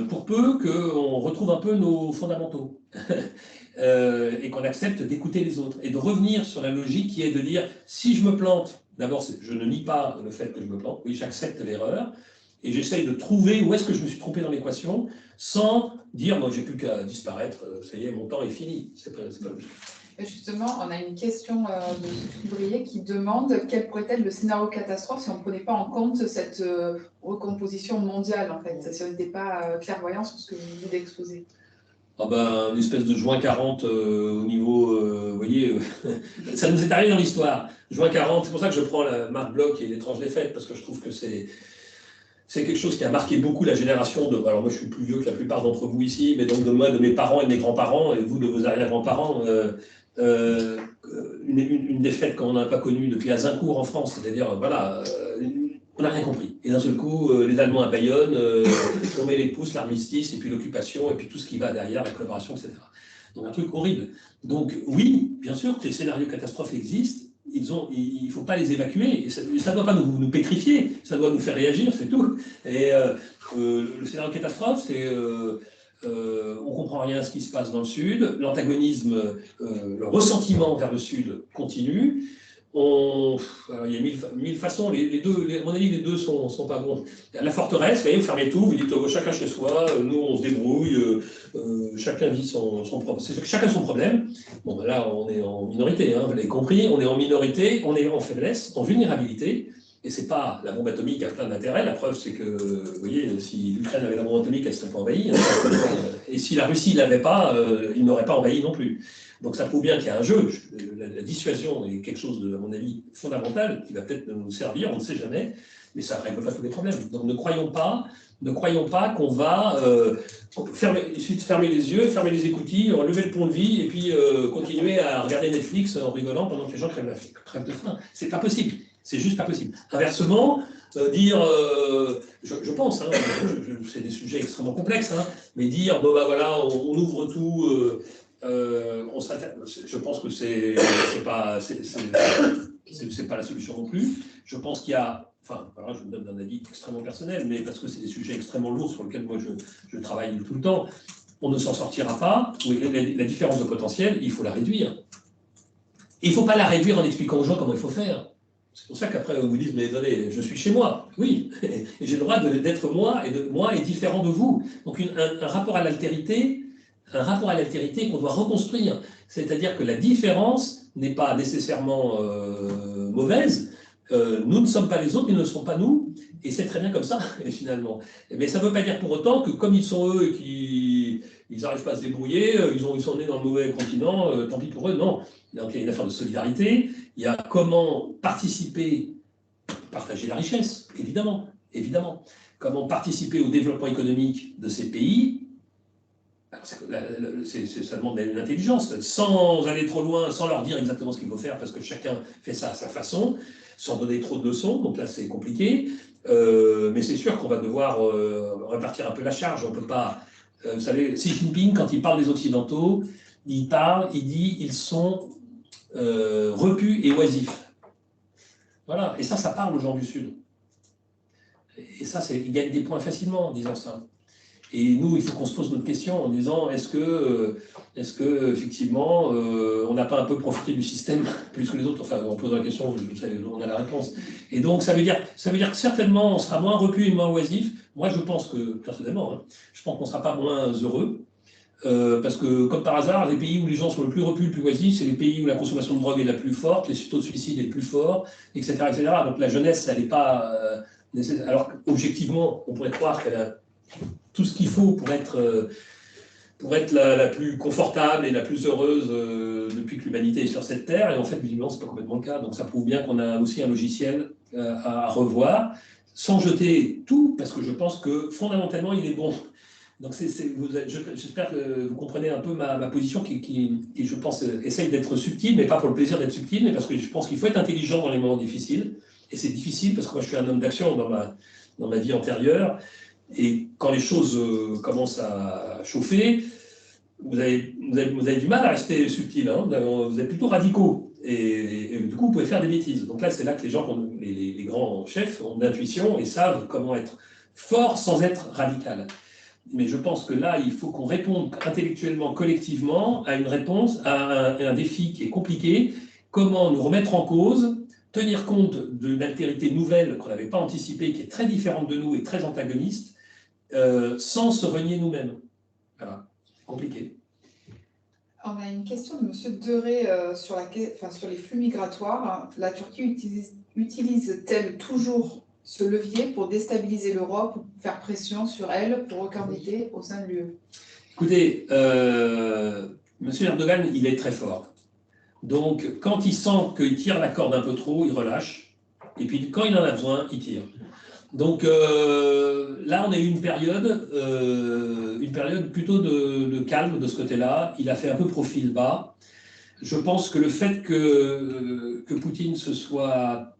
Pour peu qu'on retrouve un peu nos fondamentaux et qu'on accepte d'écouter les autres et de revenir sur la logique qui est de dire si je me plante, d'abord je ne nie pas le fait que je me plante, oui j'accepte l'erreur et j'essaye de trouver où est-ce que je me suis trompé dans l'équation sans dire moi j'ai plus qu'à disparaître, ça y est mon temps est fini. C'est pas Justement, on a une question de Février qui demande quel pourrait être le scénario catastrophe si on ne prenait pas en compte cette recomposition mondiale, en fait, si on n'était pas clairvoyant sur ce que vous venez d'exposer. Ah ben, une espèce de juin 40 au niveau, vous voyez, ça nous est arrivé dans l'histoire. Juin 40, c'est pour ça que je prends la marque Bloch et l'étrange défaite, parce que je trouve que c'est quelque chose qui a marqué beaucoup la génération de. Alors moi, je suis plus vieux que la plupart d'entre vous ici, mais donc de moi, de mes parents et de mes grands-parents, et vous de vos arrière-grands-parents, une défaite qu'on n'a pas connue depuis Azincourt en France, c'est-à-dire, voilà, on n'a rien compris. Et d'un seul coup, les Allemands à Bayonne, on met les pouces, l'armistice, et puis l'occupation, et puis tout ce qui va derrière, la collaboration, etc. Donc un truc horrible. Donc oui, bien sûr que les scénarios catastrophes existent. Il ne faut pas les évacuer. Et ça ne doit pas nous pétrifier, ça doit nous faire réagir, c'est tout. Et le scénario catastrophe, c'est on ne comprend rien à ce qui se passe dans le Sud, l'antagonisme, le ressentiment vers le Sud continue. Alors, il y a mille façons, à mon avis, les deux sont pas bons. La forteresse, vous fermez tout, vous dites chacun chez soi, nous on se débrouille, chacun vit son problème. Chacun son problème. Bon, ben là, on est en minorité, hein, vous l'avez compris, on est en minorité, on est en faiblesse, en vulnérabilité. Et c'est pas la bombe atomique a plein d'intérêts. La preuve, c'est que, vous voyez, si l'Ukraine avait la bombe atomique, elle ne serait pas envahie. Hein. Et si la Russie ne l'avait pas, il n'aurait pas envahi non plus. Donc ça prouve bien qu'il y a un jeu. La dissuasion est quelque chose, à mon avis, fondamental, qui va peut-être nous servir, on ne sait jamais, mais ça ne règle pas tous les problèmes. Donc ne croyons pas qu'on va il suffit de fermer les yeux, fermer les écoutilles, lever le pont-de-vie et puis continuer à regarder Netflix en rigolant pendant que les gens crèvent de faim. C'est pas possible. C'est juste pas possible. Inversement, dire, je pense, hein, c'est des sujets extrêmement complexes, hein, mais dire, bon bah voilà, on ouvre tout, je pense que c'est pas la solution non plus. Je pense qu'il y a, enfin, voilà, je me donne un avis extrêmement personnel, mais parce que c'est des sujets extrêmement lourds sur lesquels moi je travaille tout le temps, on ne s'en sortira pas. La différence de potentiel, il faut la réduire. Et il ne faut pas la réduire en expliquant aux gens comment il faut faire. C'est pour ça qu'après, on vous dit, mais attendez, je suis chez moi. Oui, et j'ai le droit d'être moi, et moi est différent de vous. Donc un rapport à l'altérité qu'on doit reconstruire. C'est-à-dire que la différence n'est pas nécessairement mauvaise. Nous ne sommes pas les autres, ils ne sont pas nous, et c'est très bien comme ça, finalement. Mais ça ne veut pas dire pour autant que comme ils sont eux et qu'ils n'arrivent pas à se débrouiller, ils sont nés dans le mauvais continent, tant pis pour eux, non. Donc il y a une affaire de solidarité, il y a comment participer, partager la richesse, évidemment, comment participer au développement économique de ces pays. Ça demande de l'intelligence, sans aller trop loin, sans leur dire exactement ce qu'il faut faire, parce que chacun fait ça à sa façon, sans donner trop de leçons, donc là c'est compliqué, mais c'est sûr qu'on va devoir répartir un peu la charge, on ne peut pas... vous savez, Xi Jinping, quand il parle des Occidentaux, il dit ils sont repus et oisifs. Voilà, et ça parle aux gens du Sud. Et ça, il gagne des points facilement en disant ça. Et nous, il faut qu'on se pose notre question en disant est-ce que effectivement, on n'a pas un peu profité du système plus que les autres? Enfin, on pose la question, vous savez, on a la réponse. Et donc, ça veut dire que certainement, on sera moins repu et moins oisif. Moi, je pense que, personnellement, hein, je pense qu'on ne sera pas moins heureux. Parce que, comme par hasard, les pays où les gens sont le plus repus, le plus oisifs, c'est les pays où la consommation de drogue est la plus forte, les taux de suicide est le plus fort, etc., etc. Donc la jeunesse, elle n'est pas nécessaire. Alors objectivement, on pourrait croire qu'elle a tout ce qu'il faut pour être la plus confortable et la plus heureuse depuis que l'humanité est sur cette terre. Et en fait, visiblement, ce n'est pas complètement le cas. Donc ça prouve bien qu'on a aussi un logiciel à revoir, sans jeter tout, parce que je pense que fondamentalement, il est bon. Donc j'espère que vous comprenez un peu ma position qui, je pense, essaye d'être subtile, mais pas pour le plaisir d'être subtile, mais parce que je pense qu'il faut être intelligent dans les moments difficiles. Et c'est difficile parce que moi, je suis un homme d'action dans ma vie antérieure. Et quand les choses commencent à chauffer, vous avez du mal à rester subtil. Hein, vous êtes plutôt radicaux. Et du coup, vous pouvez faire des bêtises. Donc là, c'est là que les gens, les grands chefs, ont de l'intuition et savent comment être fort sans être radical. Mais je pense que là, il faut qu'on réponde intellectuellement, collectivement, à une réponse, à un défi qui est compliqué. Comment nous remettre en cause, tenir compte d'une altérité nouvelle qu'on n'avait pas anticipée, qui est très différente de nous et très antagoniste, sans se renier nous-mêmes. Voilà, c'est compliqué. On a une question de M. Deray sur les flux migratoires. La Turquie utilise-t-elle toujours ce levier pour déstabiliser l'Europe ou faire pression sur elle pour recandidater au sein de l'UE? Écoutez, M. Erdogan, il est très fort. Donc, quand il sent qu'il tire la corde un peu trop, il relâche. Et puis, quand il en a besoin, il tire. Donc, là, on a eu une période plutôt de calme de ce côté-là. Il a fait un peu profil bas. Je pense que le fait que Poutine se soit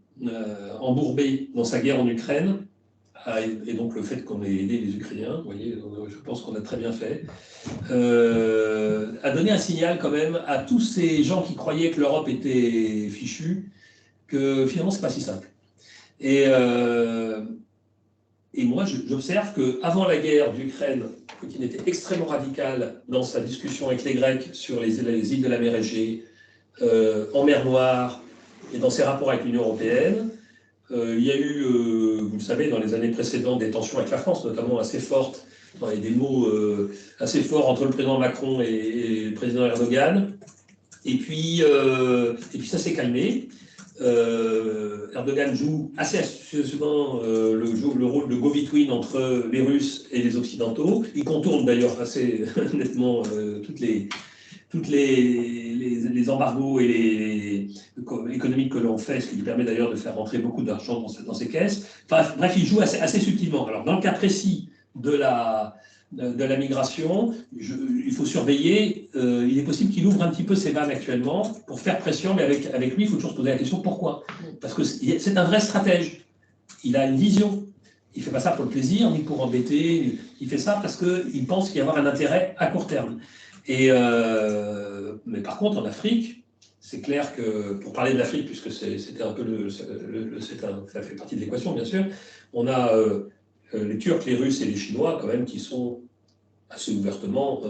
embourbé dans sa guerre en Ukraine, et donc le fait qu'on ait aidé les Ukrainiens, vous voyez, je pense qu'on a très bien fait, a donné un signal quand même à tous ces gens qui croyaient que l'Europe était fichue, que finalement c'est pas si simple. Et moi j'observe qu'avant la guerre d'Ukraine, Poutine était extrêmement radical dans sa discussion avec les Grecs sur les îles de la mer Égée, en mer Noire et dans ses rapports avec l'Union européenne. Il y a eu, vous le savez, dans les années précédentes, des tensions avec la France, notamment assez fortes, et des mots assez forts entre le président Macron et le président Erdogan. Et puis ça s'est calmé. Erdogan joue assez astucieusement le rôle de go-between entre les Russes et les Occidentaux. Il contourne d'ailleurs assez nettement toutes les embargos et les économiques que l'on fait, ce qui lui permet d'ailleurs de faire rentrer beaucoup d'argent dans ses caisses. Enfin, bref, il joue assez subtilement. Alors, dans le cas précis de la migration, il faut surveiller. Il est possible qu'il ouvre un petit peu ses vannes actuellement pour faire pression, mais avec lui, il faut toujours se poser la question pourquoi. Parce que c'est un vrai stratège. Il a une vision. Il ne fait pas ça pour le plaisir, ni pour embêter. Il fait ça parce qu'il pense qu'il y a avoir un intérêt à court terme. Mais par contre, en Afrique, c'est clair que, pour parler de l'Afrique, puisque c'était un peu ça fait partie de l'équation, bien sûr, on a les Turcs, les Russes et les Chinois, quand même, qui sont assez ouvertement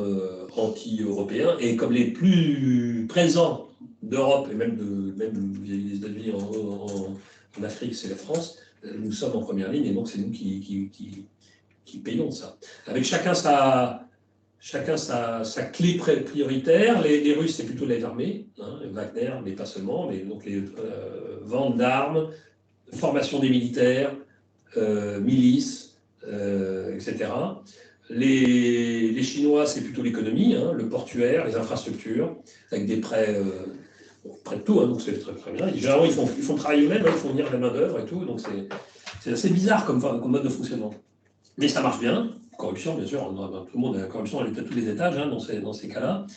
anti-européens, et comme les plus présents d'Europe, et même des États-Unis en Afrique, c'est la France, nous sommes en première ligne, et donc c'est nous qui payons ça. Avec chacun sa clé prioritaire. Les Russes, c'est plutôt les armées, hein, Wagner, mais pas seulement, mais donc les ventes d'armes, formation des militaires, milices, etc. Les Chinois, c'est plutôt l'économie, hein, le portuaire, les infrastructures, avec des prêts, prêts de tout, hein, donc c'est très, très bien. Généralement, ils font travailler eux-mêmes, hein, ils font venir de la main-d'œuvre et tout, donc c'est assez bizarre comme mode de fonctionnement. Mais ça marche bien. Corruption, bien sûr, tout le monde a la corruption à tous les étages, hein, dans ces cas-là.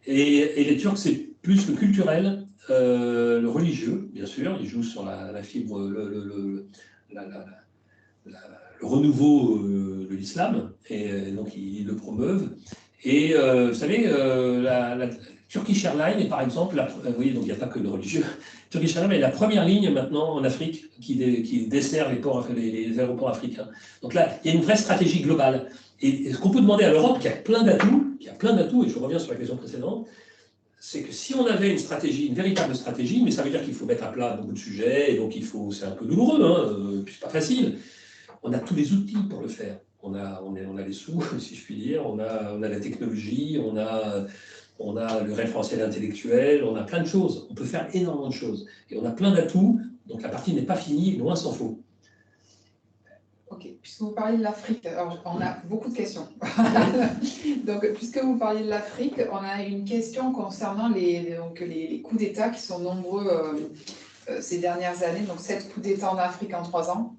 Et les Turcs, c'est plus le culturel, le religieux, bien sûr. Ils jouent sur la fibre, le renouveau de l'islam, et donc ils le promeuvent. Et vous savez, la Turkish Airlines est par exemple, vous voyez, donc il n'y a pas que le religieux. Turkish Airlines est la première ligne maintenant en Afrique qui dessert les aéroports africains. Donc là, il y a une vraie stratégie globale. Et ce qu'on peut demander à l'Europe, qui a plein d'atouts, et je reviens sur la question précédente, c'est que si on avait une véritable stratégie, mais ça veut dire qu'il faut mettre à plat beaucoup de sujets, et donc c'est un peu douloureux, hein, puis c'est pas facile. On a tous les outils pour le faire. On a les sous, si je puis dire, on a la technologie, on a le référentiel intellectuel, on a plein de choses. On peut faire énormément de choses. Et on a plein d'atouts, donc la partie n'est pas finie, loin s'en faut. Ok, puisque vous parlez de l'Afrique, alors on a beaucoup de questions. Donc, puisque vous parliez de l'Afrique, on a une question concernant les coups d'État qui sont nombreux ces dernières années. Donc, 7 coups d'État en Afrique en 3 ans.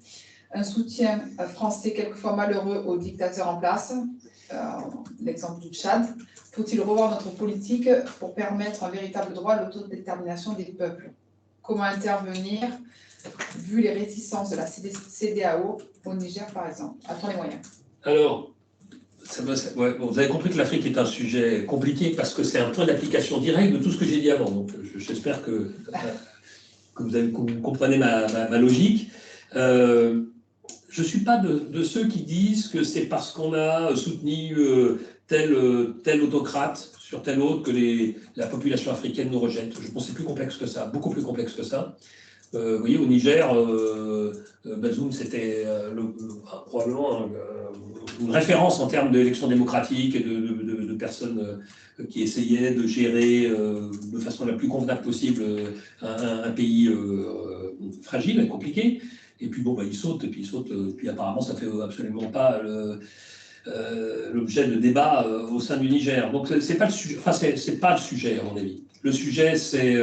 Un soutien français quelquefois malheureux aux dictateurs en place. L'exemple du Tchad. Faut-il revoir notre politique pour permettre un véritable droit à l'autodétermination des peuples? Comment intervenir vu les réticences de la CEDEAO au Niger, par exemple? A-t-on les moyens? Alors, vous avez compris que l'Afrique est un sujet compliqué parce que c'est un point d'application direct de tout ce que j'ai dit avant. Donc, j'espère que vous comprenez ma logique. Je ne suis pas de ceux qui disent que c'est parce qu'on a soutenu tel autocrate sur tel autre que la population africaine nous rejette. Je pense que c'est plus complexe que ça, beaucoup plus complexe que ça. Vous voyez, au Niger, Bazoum, c'était probablement une référence en termes d'élections démocratiques et de personnes qui essayaient de gérer de façon la plus convenable possible un pays fragile et compliqué. Et puis bon, il saute, puis apparemment ça fait absolument pas l'objet de débat au sein du Niger. Donc c'est pas le sujet, c'est pas le sujet à mon avis. Le sujet c'est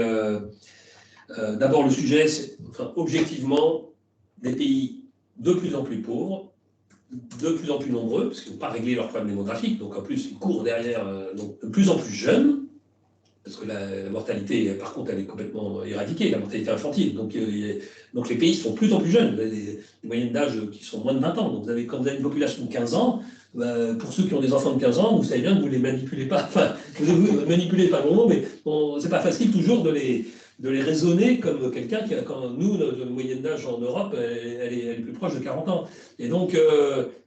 d'abord le sujet, c'est objectivement des pays de plus en plus pauvres, de plus en plus nombreux, parce qu'ils n'ont pas réglé leurs problèmes démographiques, donc en plus ils courent derrière, donc de plus en plus jeunes. Parce que la mortalité, par contre, elle est complètement éradiquée, la mortalité infantile. Donc les pays sont de plus en plus jeunes. Vous avez des moyennes d'âge qui sont moins de 20 ans. Donc quand vous avez une population de 15 ans, pour ceux qui ont des enfants de 15 ans, vous savez bien que vous ne les manipulez pas. Enfin, vous manipulez pas le mot, mais c'est pas facile toujours de les raisonner comme quelqu'un qui a, quand nous, notre moyenne d'âge en Europe, elle est plus proche de 40 ans. Et donc,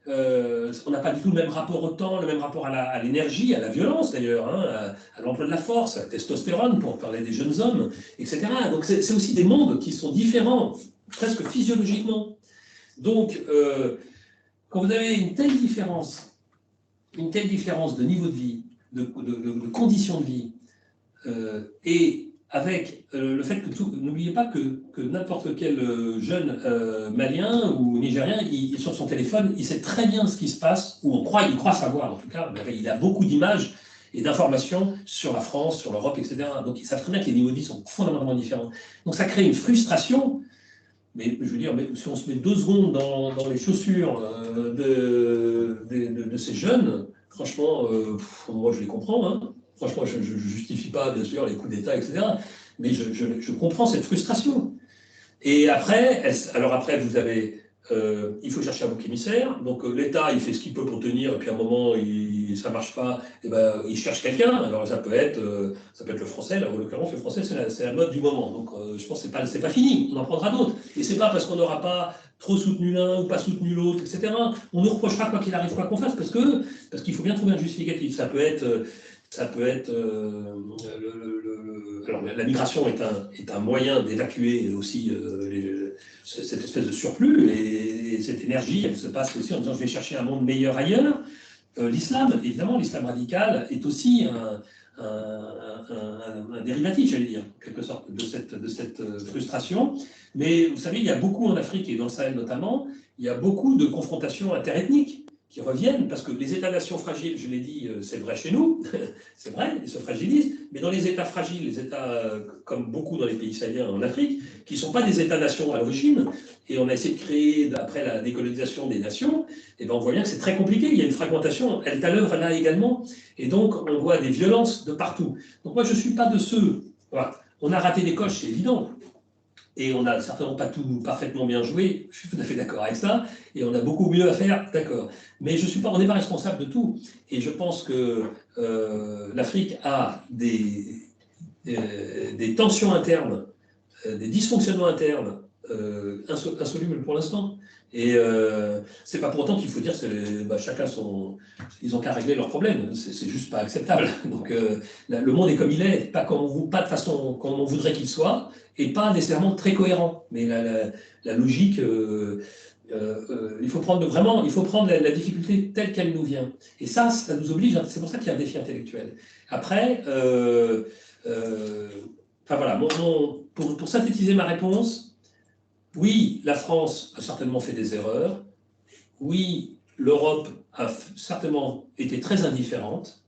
on n'a pas du tout le même rapport au temps, le même rapport à l'énergie, à la violence d'ailleurs, hein, à l'emploi de la force, à la testostérone, pour parler des jeunes hommes, etc. Donc, c'est aussi des mondes qui sont différents, presque physiologiquement. Donc, quand vous avez une telle différence de niveau de vie, de conditions de vie, et avec le fait que n'oubliez pas que n'importe quel jeune malien ou nigérien, sur son téléphone, il sait très bien ce qui se passe, ou il croit savoir en tout cas, il a beaucoup d'images et d'informations sur la France, sur l'Europe, etc. Donc ils savent très bien que les niveaux de vie sont fondamentalement différents. Donc ça crée une frustration, mais je veux dire, si on se met 2 secondes dans les chaussures de ces jeunes, franchement, moi je les comprends, hein. Franchement, je ne justifie pas, bien sûr, les coups d'État, etc. Mais je comprends cette frustration. Et après, vous avez, il faut chercher un bouc émissaire. Donc l'État, il fait ce qu'il peut pour tenir, et puis à un moment, ça ne marche pas, et ben, il cherche quelqu'un. Alors ça peut être le français, là, en l'occurrence, le français, c'est la mode du moment. Donc je pense que ce n'est pas fini, on en prendra d'autres. Et ce n'est pas parce qu'on n'aura pas trop soutenu l'un ou pas soutenu l'autre, etc. On nous reprochera quoi qu'il arrive, quoi qu'on fasse, parce qu'il faut bien trouver un justificatif. Ça peut être alors la migration est un moyen d'évacuer aussi cette espèce de surplus, et cette énergie, elle se passe aussi en disant je vais chercher un monde meilleur ailleurs. L'islam, évidemment, l'islam radical est aussi un dérivatif, j'allais dire, en quelque sorte, de cette frustration. Mais vous savez, il y a beaucoup en Afrique et dans le Sahel notamment, il y a beaucoup de confrontations interethniques qui reviennent, parce que les États-nations fragiles, je l'ai dit, c'est vrai chez nous, c'est vrai, ils se fragilisent, mais dans les États fragiles, les États, comme beaucoup dans les pays sahéliens en Afrique, qui ne sont pas des États-nations à l'origine, et on a essayé de créer, après la décolonisation des nations, et ben on voit bien que c'est très compliqué, il y a une fragmentation, elle est à l'œuvre là également, et donc on voit des violences de partout. Donc moi je ne suis pas de ceux, voilà, on a raté des coches, c'est évident, et on n'a certainement pas tout parfaitement bien joué, je suis tout à fait d'accord avec ça, et on a beaucoup mieux à faire, d'accord. Mais on n'est pas responsable de tout. Et je pense que l'Afrique a des tensions internes, des dysfonctionnements internes insolubles pour l'instant. Et c'est pas pour autant qu'il faut dire que chacun ils ont qu'à régler leurs problèmes. C'est juste pas acceptable. Donc le monde est comme il est, pas de façon comme on voudrait qu'il soit, et pas nécessairement très cohérent. Mais la logique, il faut prendre la difficulté telle qu'elle nous vient. Et ça nous oblige. C'est pour ça qu'il y a un défi intellectuel. Après, voilà. Pour synthétiser ma réponse. Oui, la France a certainement fait des erreurs. Oui, l'Europe a certainement été très indifférente.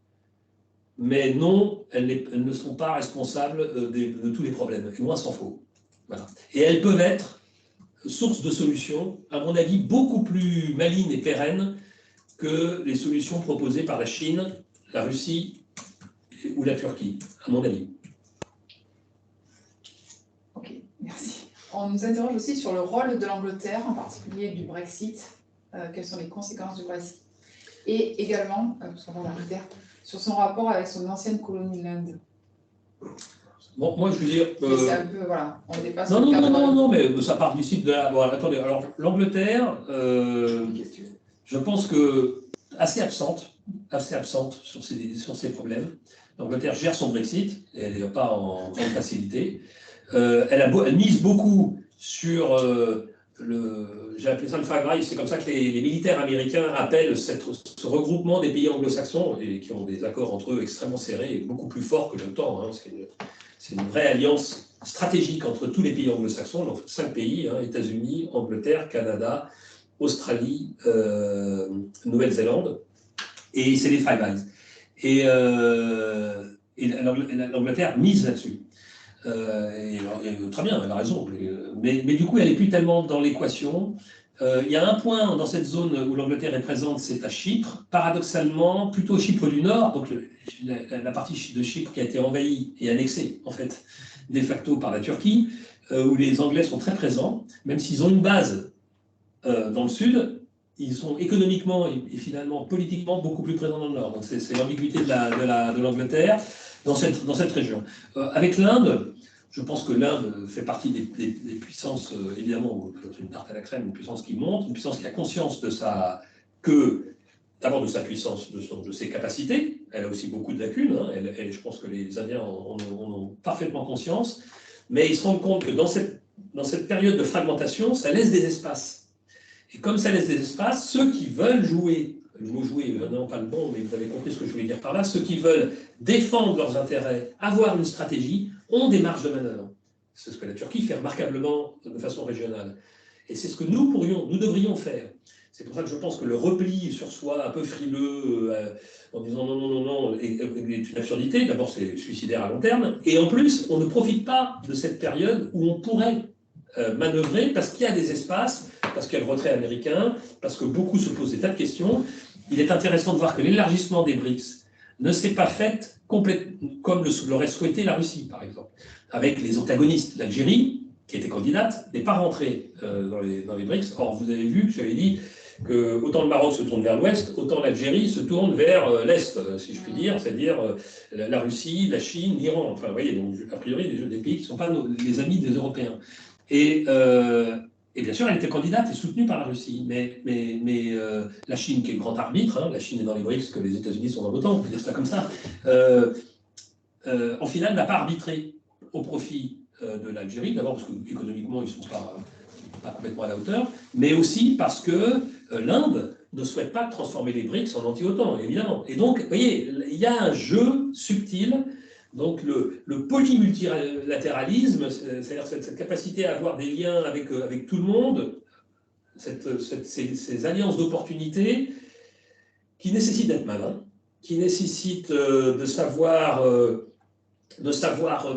Mais non, elles ne sont pas responsables de tous les problèmes. Et loin s'en faut. Voilà. Et elles peuvent être source de solutions, à mon avis, beaucoup plus malignes et pérennes que les solutions proposées par la Chine, la Russie ou la Turquie, à mon avis. Ok, merci. On nous interroge aussi sur le rôle de l'Angleterre, en particulier du Brexit. Quelles sont les conséquences du Brexit? Et également, sur son rapport avec son ancienne colonie, l'Inde. Bon, moi, je veux dire... C'est un peu, voilà, on dépasse... Non, mais ça part du site de la... Bon, attendez, alors, l'Angleterre, je pense que assez absente sur ces problèmes. L'Angleterre gère son Brexit, et elle n'est pas en grande facilité. Elle mise beaucoup sur j'ai appelé ça le Five Eyes, c'est comme ça que les militaires américains appellent ce regroupement des pays anglo-saxons, et qui ont des accords entre eux extrêmement serrés et beaucoup plus forts que l'OTAN. Hein, c'est une vraie alliance stratégique entre tous les pays anglo-saxons, donc 5 pays, hein, États-Unis, Angleterre, Canada, Australie, Nouvelle-Zélande, et c'est les Five Eyes. Et l'Angleterre mise là-dessus. Très bien, elle a raison. Mais du coup, elle n'est plus tellement dans l'équation. Il y a un point dans cette zone où l'Angleterre est présente, c'est à Chypre. Paradoxalement, plutôt Chypre du Nord, donc la partie de Chypre qui a été envahie et annexée, en fait, de facto par la Turquie, où les Anglais sont très présents, même s'ils ont une base dans le sud, ils sont économiquement et finalement politiquement beaucoup plus présents dans le Nord. Donc c'est l'ambiguïté de l'Angleterre dans cette région. Avec l'Inde, je pense que l'Inde fait partie des puissances, évidemment, une tarte à la crème, une puissance qui monte, une puissance qui a conscience d'abord de sa puissance, de ses capacités. Elle a aussi beaucoup de lacunes, hein. Je pense que les Indiens en ont parfaitement conscience, mais ils se rendent compte que dans cette période de fragmentation, ça laisse des espaces. Et comme ça laisse des espaces, ceux qui veulent jouer, le mot jouer, non pas le bon, mais vous avez compris ce que je voulais dire par là, ceux qui veulent défendre leurs intérêts, avoir une stratégie, ont des marges de manœuvre. C'est ce que la Turquie fait remarquablement de façon régionale. Et c'est ce que nous devrions faire. C'est pour ça que je pense que le repli sur soi, un peu frileux, en disant non, est une absurdité. D'abord, c'est suicidaire à long terme. Et en plus, on ne profite pas de cette période où on pourrait manœuvrer parce qu'il y a des espaces, parce qu'il y a le retrait américain, parce que beaucoup se posent des tas de questions. Il est intéressant de voir que l'élargissement des BRICS ne s'est pas fait comme l'aurait souhaité la Russie, par exemple, avec les antagonistes. L'Algérie, qui était candidate, n'est pas rentrée dans les BRICS. Or, vous avez vu que j'avais dit que autant le Maroc se tourne vers l'ouest, autant l'Algérie se tourne vers l'est, si je puis dire, c'est-à-dire la Russie, la Chine, l'Iran. Enfin, vous voyez, donc, a priori, des pays qui ne sont pas les amis des Européens. Et bien sûr, elle était candidate et soutenue par la Russie. Mais la Chine, qui est le grand arbitre, hein, la Chine est dans les BRICS que les États-Unis sont dans l'OTAN, on peut dire ça comme ça, en finale, n'a pas arbitré au profit de l'Algérie. D'abord parce qu'économiquement, ils ne sont pas complètement à la hauteur, mais aussi parce que l'Inde ne souhaite pas transformer les BRICS en anti-OTAN, évidemment. Et donc, vous voyez, il y a un jeu subtil. Donc le polymultilatéralisme, c'est-à-dire cette capacité à avoir des liens avec tout le monde, ces alliances d'opportunités qui nécessitent d'être malin, qui nécessitent de savoir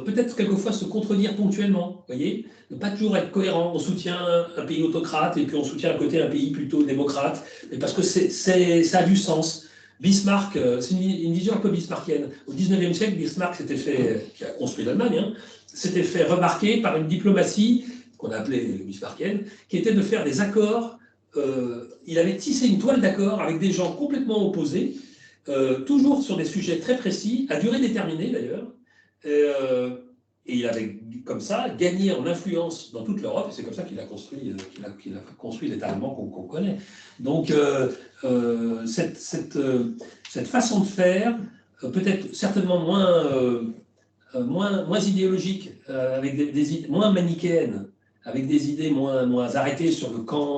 peut-être quelquefois se contredire ponctuellement, vous voyez, ne pas toujours être cohérent. On soutient un pays autocrate et puis on soutient à côté un pays plutôt démocrate, mais parce que ça a du sens. Bismarck, c'est une vision un peu bismarckienne. Au XIXe siècle, Bismarck qui a construit l'Allemagne, hein, s'était fait remarquer par une diplomatie qu'on appelait bismarckienne, qui était de faire des accords. Il avait tissé une toile d'accord avec des gens complètement opposés, toujours sur des sujets très précis, à durée déterminée d'ailleurs. Et il avait, comme ça, gagné en influence dans toute l'Europe, et c'est comme ça qu'il a construit l'État allemand qu'on connaît. Donc, cette façon de faire, peut-être certainement moins idéologique, avec des idées moins manichéennes, avec des idées moins arrêtées sur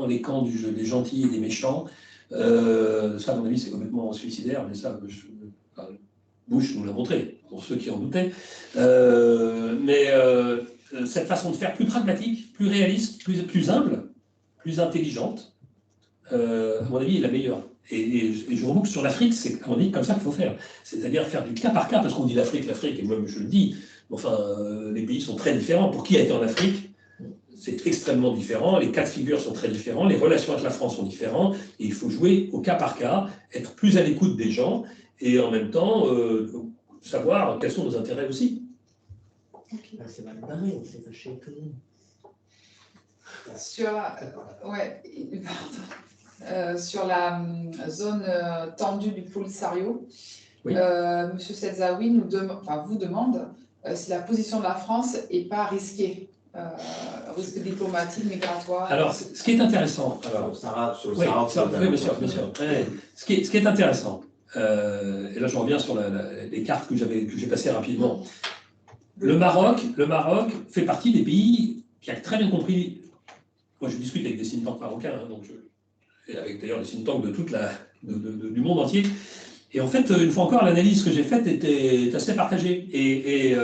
les camps des gentils et des méchants, ça, à mon avis, c'est complètement suicidaire, mais ça, Bush nous l'a montré, pour ceux qui en doutaient. Cette façon de faire plus pragmatique, plus réaliste, plus humble, plus intelligente, à mon avis, est la meilleure. Et je reboucle sur l'Afrique, c'est à mon avis comme ça qu'il faut faire. C'est-à-dire faire du cas par cas, parce qu'on dit l'Afrique, et moi je le dis, enfin, les pays sont très différents. Pour qui a été en Afrique, c'est extrêmement différent, les cas de figure sont très différents, les relations avec la France sont différentes, et il faut jouer au cas par cas, être plus à l'écoute des gens, et en même temps, savoir quels sont nos intérêts aussi. C'est mal barré, on s'est fâché tout le monde. Sur la zone tendue du Polisario, Oui. M. Selzaoui vous demande si la position de la France n'est pas risquée, risque diplomatique, migratoire. Alors, ce qui est intéressant, Sur le oui, Sahara, oui, bien sûr. Ce qui est intéressant, et là je reviens sur les cartes que j'ai passées rapidement. Le Maroc fait partie des pays qui a très bien compris. Moi, je discute avec des think tanks marocains, et avec d'ailleurs des think tanks du monde entier. Et en fait, une fois encore, l'analyse que j'ai faite était assez partagée. Et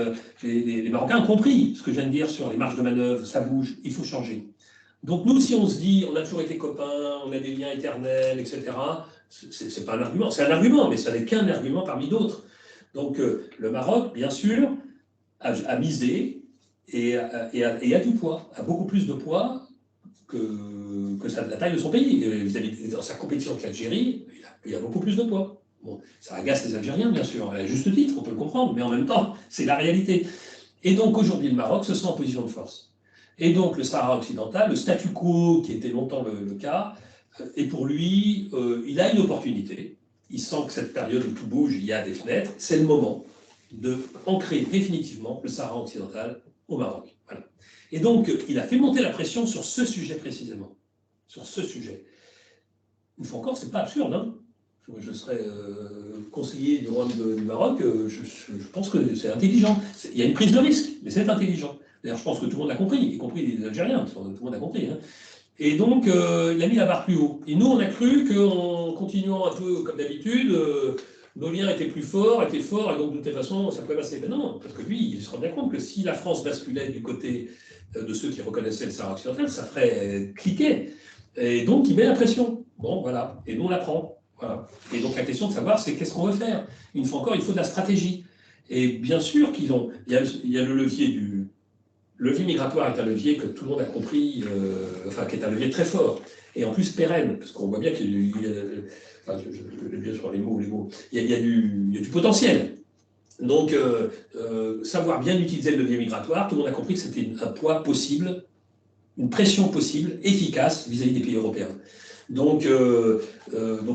les Marocains ont compris ce que je viens de dire sur les marges de manœuvre, ça bouge, il faut changer. Donc nous, si on se dit, on a toujours été copains, on a des liens éternels, etc., c'est pas un argument. C'est un argument, mais ça n'est qu'un argument parmi d'autres. Donc le Maroc, bien sûr, a misé et a du poids, a beaucoup plus de poids que la taille de son pays. Vis-à-vis dans sa compétition avec l'Algérie, il a beaucoup plus de poids. Bon, ça agace les Algériens, bien sûr, à juste titre, on peut le comprendre, mais en même temps, c'est la réalité. Et donc aujourd'hui, le Maroc se sent en position de force. Et donc le Sahara occidental, le statu quo, qui était longtemps le cas, et pour lui, il a une opportunité. Il sent que cette période où tout bouge, il y a des fenêtres, c'est le moment de ancrer définitivement le Sahara occidental au Maroc. Voilà. Et donc, il a fait monter la pression sur ce sujet précisément. Sur ce sujet. Une fois encore, c'est pas absurde, hein. Je serais conseiller du royaume du Maroc, je pense que c'est intelligent. Il y a une prise de risque, mais c'est intelligent. D'ailleurs, je pense que tout le monde l'a compris, y compris les Algériens, tout le monde a compris. Hein. Et donc, il a mis la barre plus haut. Et nous, on a cru qu'en continuant un peu comme d'habitude, nos liens étaient forts, et donc de toute façon, ça pouvait passer. Mais non, parce que lui, il se rend bien compte que si la France basculait du côté de ceux qui reconnaissaient le Sahara occidental, ça ferait cliquer. Et donc, il met la pression. Bon, voilà. Et nous, on la prend. Voilà. Et donc, la question de savoir, c'est qu'est-ce qu'on veut faire. Une fois encore, il faut de la stratégie. Et bien sûr qu'il y a le levier du... Le levier migratoire est un levier que tout le monde a compris, qui est un levier très fort, et en plus pérenne, parce qu'on voit bien qu'il y a, je vais bien sur les mots, il y a du potentiel. Donc, savoir bien utiliser le levier migratoire, tout le monde a compris que c'était un poids possible, une pression possible, efficace vis-à-vis des pays européens. Donc,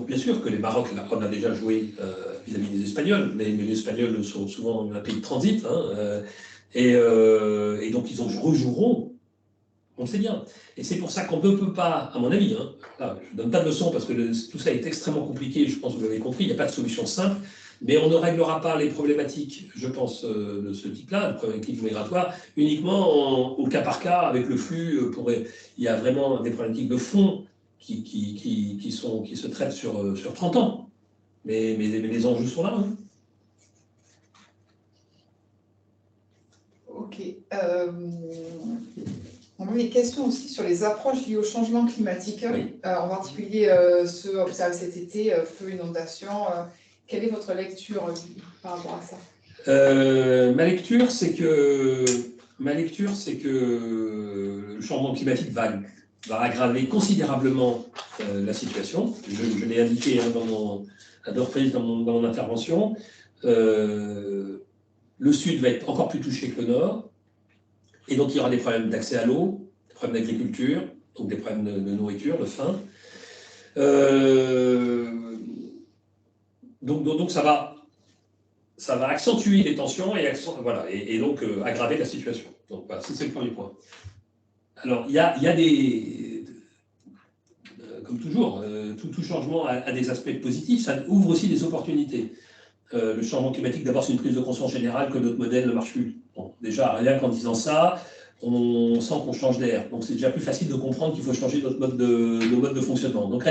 bien sûr que les Maroc, on a déjà joué vis-à-vis des Espagnols, mais les Espagnols sont souvent un pays de transit, hein, et donc ils rejoueront, on le sait bien. Et c'est pour ça qu'on ne peut pas, à mon avis, hein, là, je ne donne pas de leçon parce que tout ça est extrêmement compliqué, je pense que vous l'avez compris, il n'y a pas de solution simple, mais on ne réglera pas les problématiques, je pense, de ce type-là, de problématiques migratoires, uniquement au cas par cas, avec le flux. Il y a vraiment des problématiques de fond qui se traitent sur 30 ans. Mais les enjeux sont là. Hein. Ok. On a des questions aussi sur les approches liées au changement climatique, Oui. En particulier ceux observés cet été, feu, inondation. Quelle est votre lecture par rapport à ça? Ma lecture, c'est que le changement climatique va aggraver considérablement la situation. Je l'ai indiqué à deux reprises dans mon intervention. Le sud va être encore plus touché que le nord. Et donc, il y aura des problèmes d'accès à l'eau, des problèmes d'agriculture, donc des problèmes de nourriture, de faim. Donc ça va accentuer les tensions et donc aggraver la situation. Donc voilà, c'est le premier point. Alors, il y a des... comme toujours, tout changement a des aspects positifs, ça ouvre aussi des opportunités. Le changement climatique, d'abord, c'est une prise de conscience générale que notre modèle ne marche plus. Bon, déjà, rien qu'en disant ça, on sent qu'on change d'air. Donc, c'est déjà plus facile de comprendre qu'il faut changer notre mode de fonctionnement. Donc,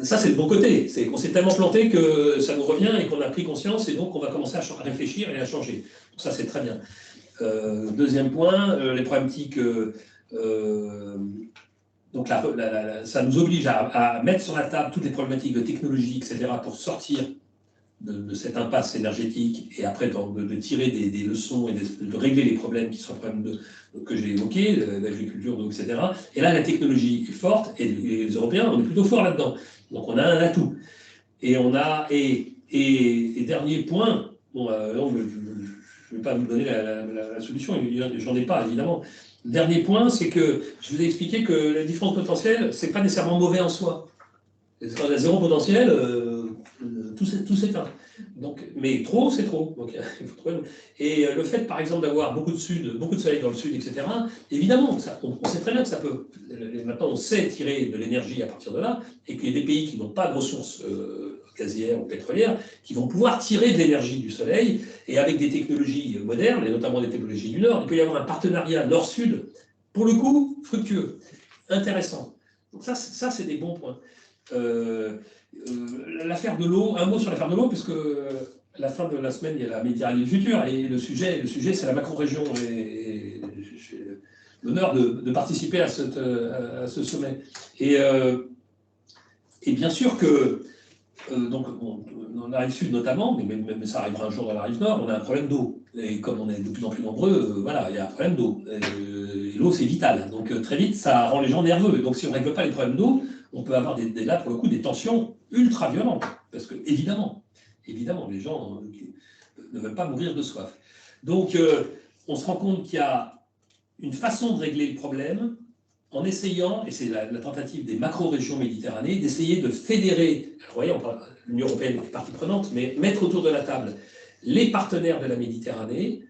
ça, c'est le bon côté. C'est qu'on s'est tellement planté que ça nous revient et qu'on a pris conscience et donc on va commencer à réfléchir et à changer. Donc, ça, c'est très bien. Deuxième point, les problématiques... donc, ça nous oblige à mettre sur la table toutes les problématiques de technologie, etc., pour sortir de cette impasse énergétique et après de tirer des leçons et de régler les problèmes qui sont les problèmes que j'ai évoqués, l'agriculture, etc. Et là, la technologie est forte et les Européens, on est plutôt forts là-dedans. Donc, on a un atout. Et dernier point, bon, je ne vais pas vous donner la solution, j'en ai pas, évidemment. Dernier point, c'est que je vous ai expliqué que la différence potentielle, ce n'est pas nécessairement mauvais en soi. Quand on a zéro potentiel, tout s'éteint. Donc, mais trop, c'est trop. Donc, il faut trouver... Et le fait, par exemple, d'avoir beaucoup de soleil dans le sud, etc., évidemment, on sait très bien que ça peut... Maintenant, on sait tirer de l'énergie à partir de là, et qu'il y a des pays qui n'ont pas de ressources gazières ou pétrolières, qui vont pouvoir tirer de l'énergie du soleil, et avec des technologies modernes, et notamment des technologies du Nord, il peut y avoir un partenariat Nord-Sud, pour le coup, fructueux, intéressant. Donc ça c'est des bons points. L'affaire de l'eau, un mot sur l'affaire de l'eau, puisque à la fin de la semaine, il y a la Méditerranée du futur, et le sujet c'est la macro-région, et j'ai l'honneur de participer à ce sommet. Et bien sûr que, donc, dans la rive sud notamment, mais ça arrivera un jour dans la rive nord, on a un problème d'eau. Et comme on est de plus en plus nombreux, voilà, il y a un problème d'eau. Et l'eau, c'est vital. Donc très vite, ça rend les gens nerveux. Donc si on ne règle pas les problèmes d'eau, on peut avoir là, pour le coup, des tensions ultra violentes. Parce que, évidemment, les gens ne veulent pas mourir de soif. Donc on se rend compte qu'il y a une façon de régler le problème en essayant, et c'est la tentative des macro-régions méditerranéennes, d'essayer de fédérer, vous voyez, l'Union européenne est partie prenante, mais mettre autour de la table les partenaires de la Méditerranée,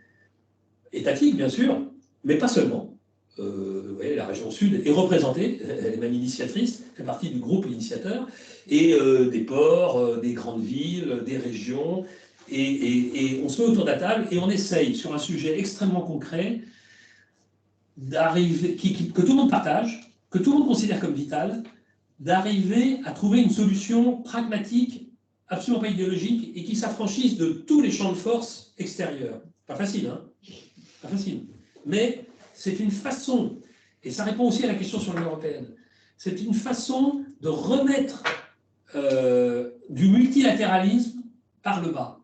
étatiques bien sûr, mais pas seulement. Vous voyez, la région sud est représentée, elle est même initiatrice, fait partie du groupe initiateur, et des ports, des grandes villes, des régions, et on se met autour de la table et on essaye, sur un sujet extrêmement concret, d'arriver, que tout le monde partage, que tout le monde considère comme vital, d'arriver à trouver une solution pragmatique, absolument pas idéologique, et qui s'affranchisse de tous les champs de force extérieurs. Pas facile, hein? Pas facile. Mais c'est une façon, et ça répond aussi à la question sur l'Union européenne, c'est une façon de remettre du multilatéralisme par le bas.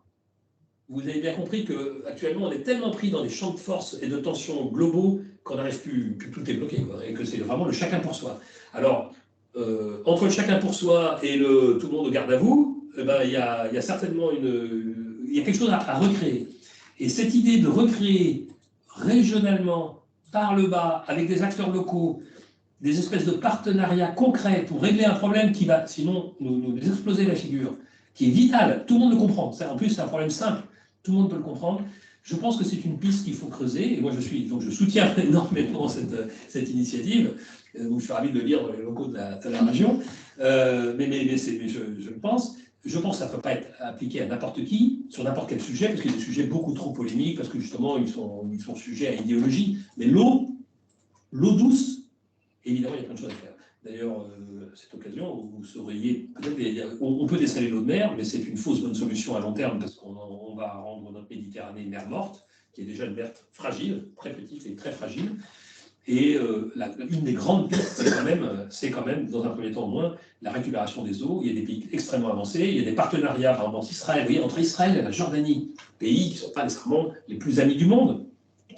Vous avez bien compris qu'actuellement, on est tellement pris dans des champs de force et de tensions globaux qu'on n'arrive plus, que tout est bloqué, quoi, et que c'est vraiment le chacun pour soi. Alors, entre le chacun pour soi et tout le monde au garde à vous, il y a certainement il y a quelque chose à recréer. Et cette idée de recréer régionalement, par le bas, avec des acteurs locaux, des espèces de partenariats concrets pour régler un problème qui va sinon nous exploser la figure, qui est vital, tout le monde le comprend. En plus, c'est un problème simple, tout le monde peut le comprendre. Je pense que c'est une piste qu'il faut creuser, et moi je soutiens énormément cette initiative, donc je suis ravi de le lire dans les locaux de la région, mais je le pense. Je pense que ça ne peut pas être appliqué à n'importe qui, sur n'importe quel sujet, parce qu'il y a des sujets beaucoup trop polémiques, parce que justement, ils sont sujets à idéologie. Mais l'eau douce, évidemment, il y a plein de choses à faire. D'ailleurs, cette occasion, vous sauriez, peut-être, on peut dessaler l'eau de mer, mais c'est une fausse bonne solution à long terme, parce qu'on va rendre notre Méditerranée une mer morte, qui est déjà une mer fragile, très petite et très fragile. Et une des grandes pistes, c'est quand même, dans un premier temps au moins, la récupération des eaux. Il y a des pays extrêmement avancés, il y a des partenariats, par exemple, Israël, vous voyez, entre Israël et la Jordanie, pays qui ne sont pas nécessairement les plus amis du monde,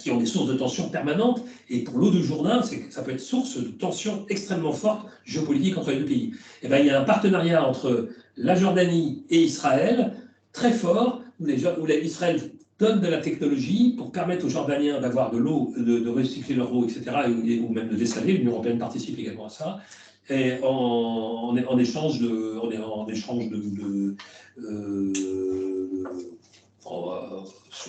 qui ont des sources de tension permanentes. Et pour l'eau de Jourdain, ça peut être source de tension extrêmement forte géopolitique entre les deux pays. Et bien, il y a un partenariat entre la Jordanie et Israël, très fort, où Israël donne de la technologie pour permettre aux Jordaniens d'avoir de l'eau, de recycler leur eau, etc., ou même de dessaler. L'Union européenne participe également à ça. Et en échange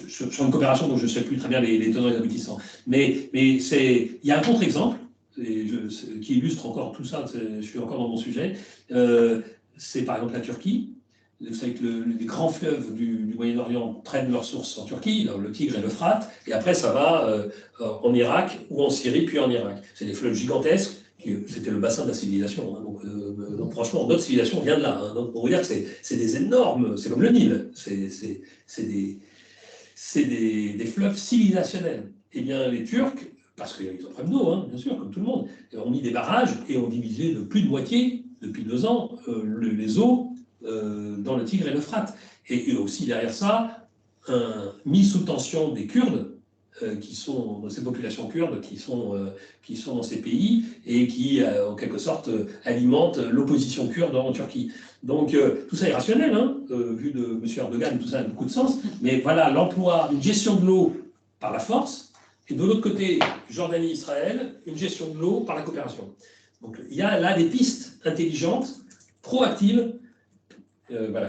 sur une coopération dont je ne sais plus très bien les tenants et les aboutissants. Mais il y a un contre-exemple qui illustre encore tout ça, je suis encore dans mon sujet, c'est par exemple la Turquie. Vous savez que les grands fleuves du Moyen-Orient traînent leurs sources en Turquie, le Tigre et l'Euphrate, et après ça va en Irak ou en Syrie, puis en Irak. C'est des fleuves gigantesques, c'était le bassin de la civilisation. Hein, donc franchement, notre civilisation vient de là. Hein, donc on va dire que c'est des énormes, c'est comme le Nil, c'est des fleuves civilisationnels. Eh bien les Turcs, parce qu'ils ont problème d'eau, hein, bien sûr, comme tout le monde, ont mis des barrages et ont divisé de plus de moitié, depuis 2 ans, les eaux dans le Tigre et l'Euphrate. Et aussi derrière ça, mis sous tension des Kurdes, qui sont ces populations kurdes qui sont dans ces pays et qui, en quelque sorte, alimentent l'opposition kurde en Turquie. Donc tout ça est rationnel, hein, vu de M. Erdogan, tout ça a beaucoup de sens. Mais voilà, l'emploi, une gestion de l'eau par la force, et de l'autre côté, Jordanie-Israël, une gestion de l'eau par la coopération. Donc il y a là des pistes intelligentes, proactives,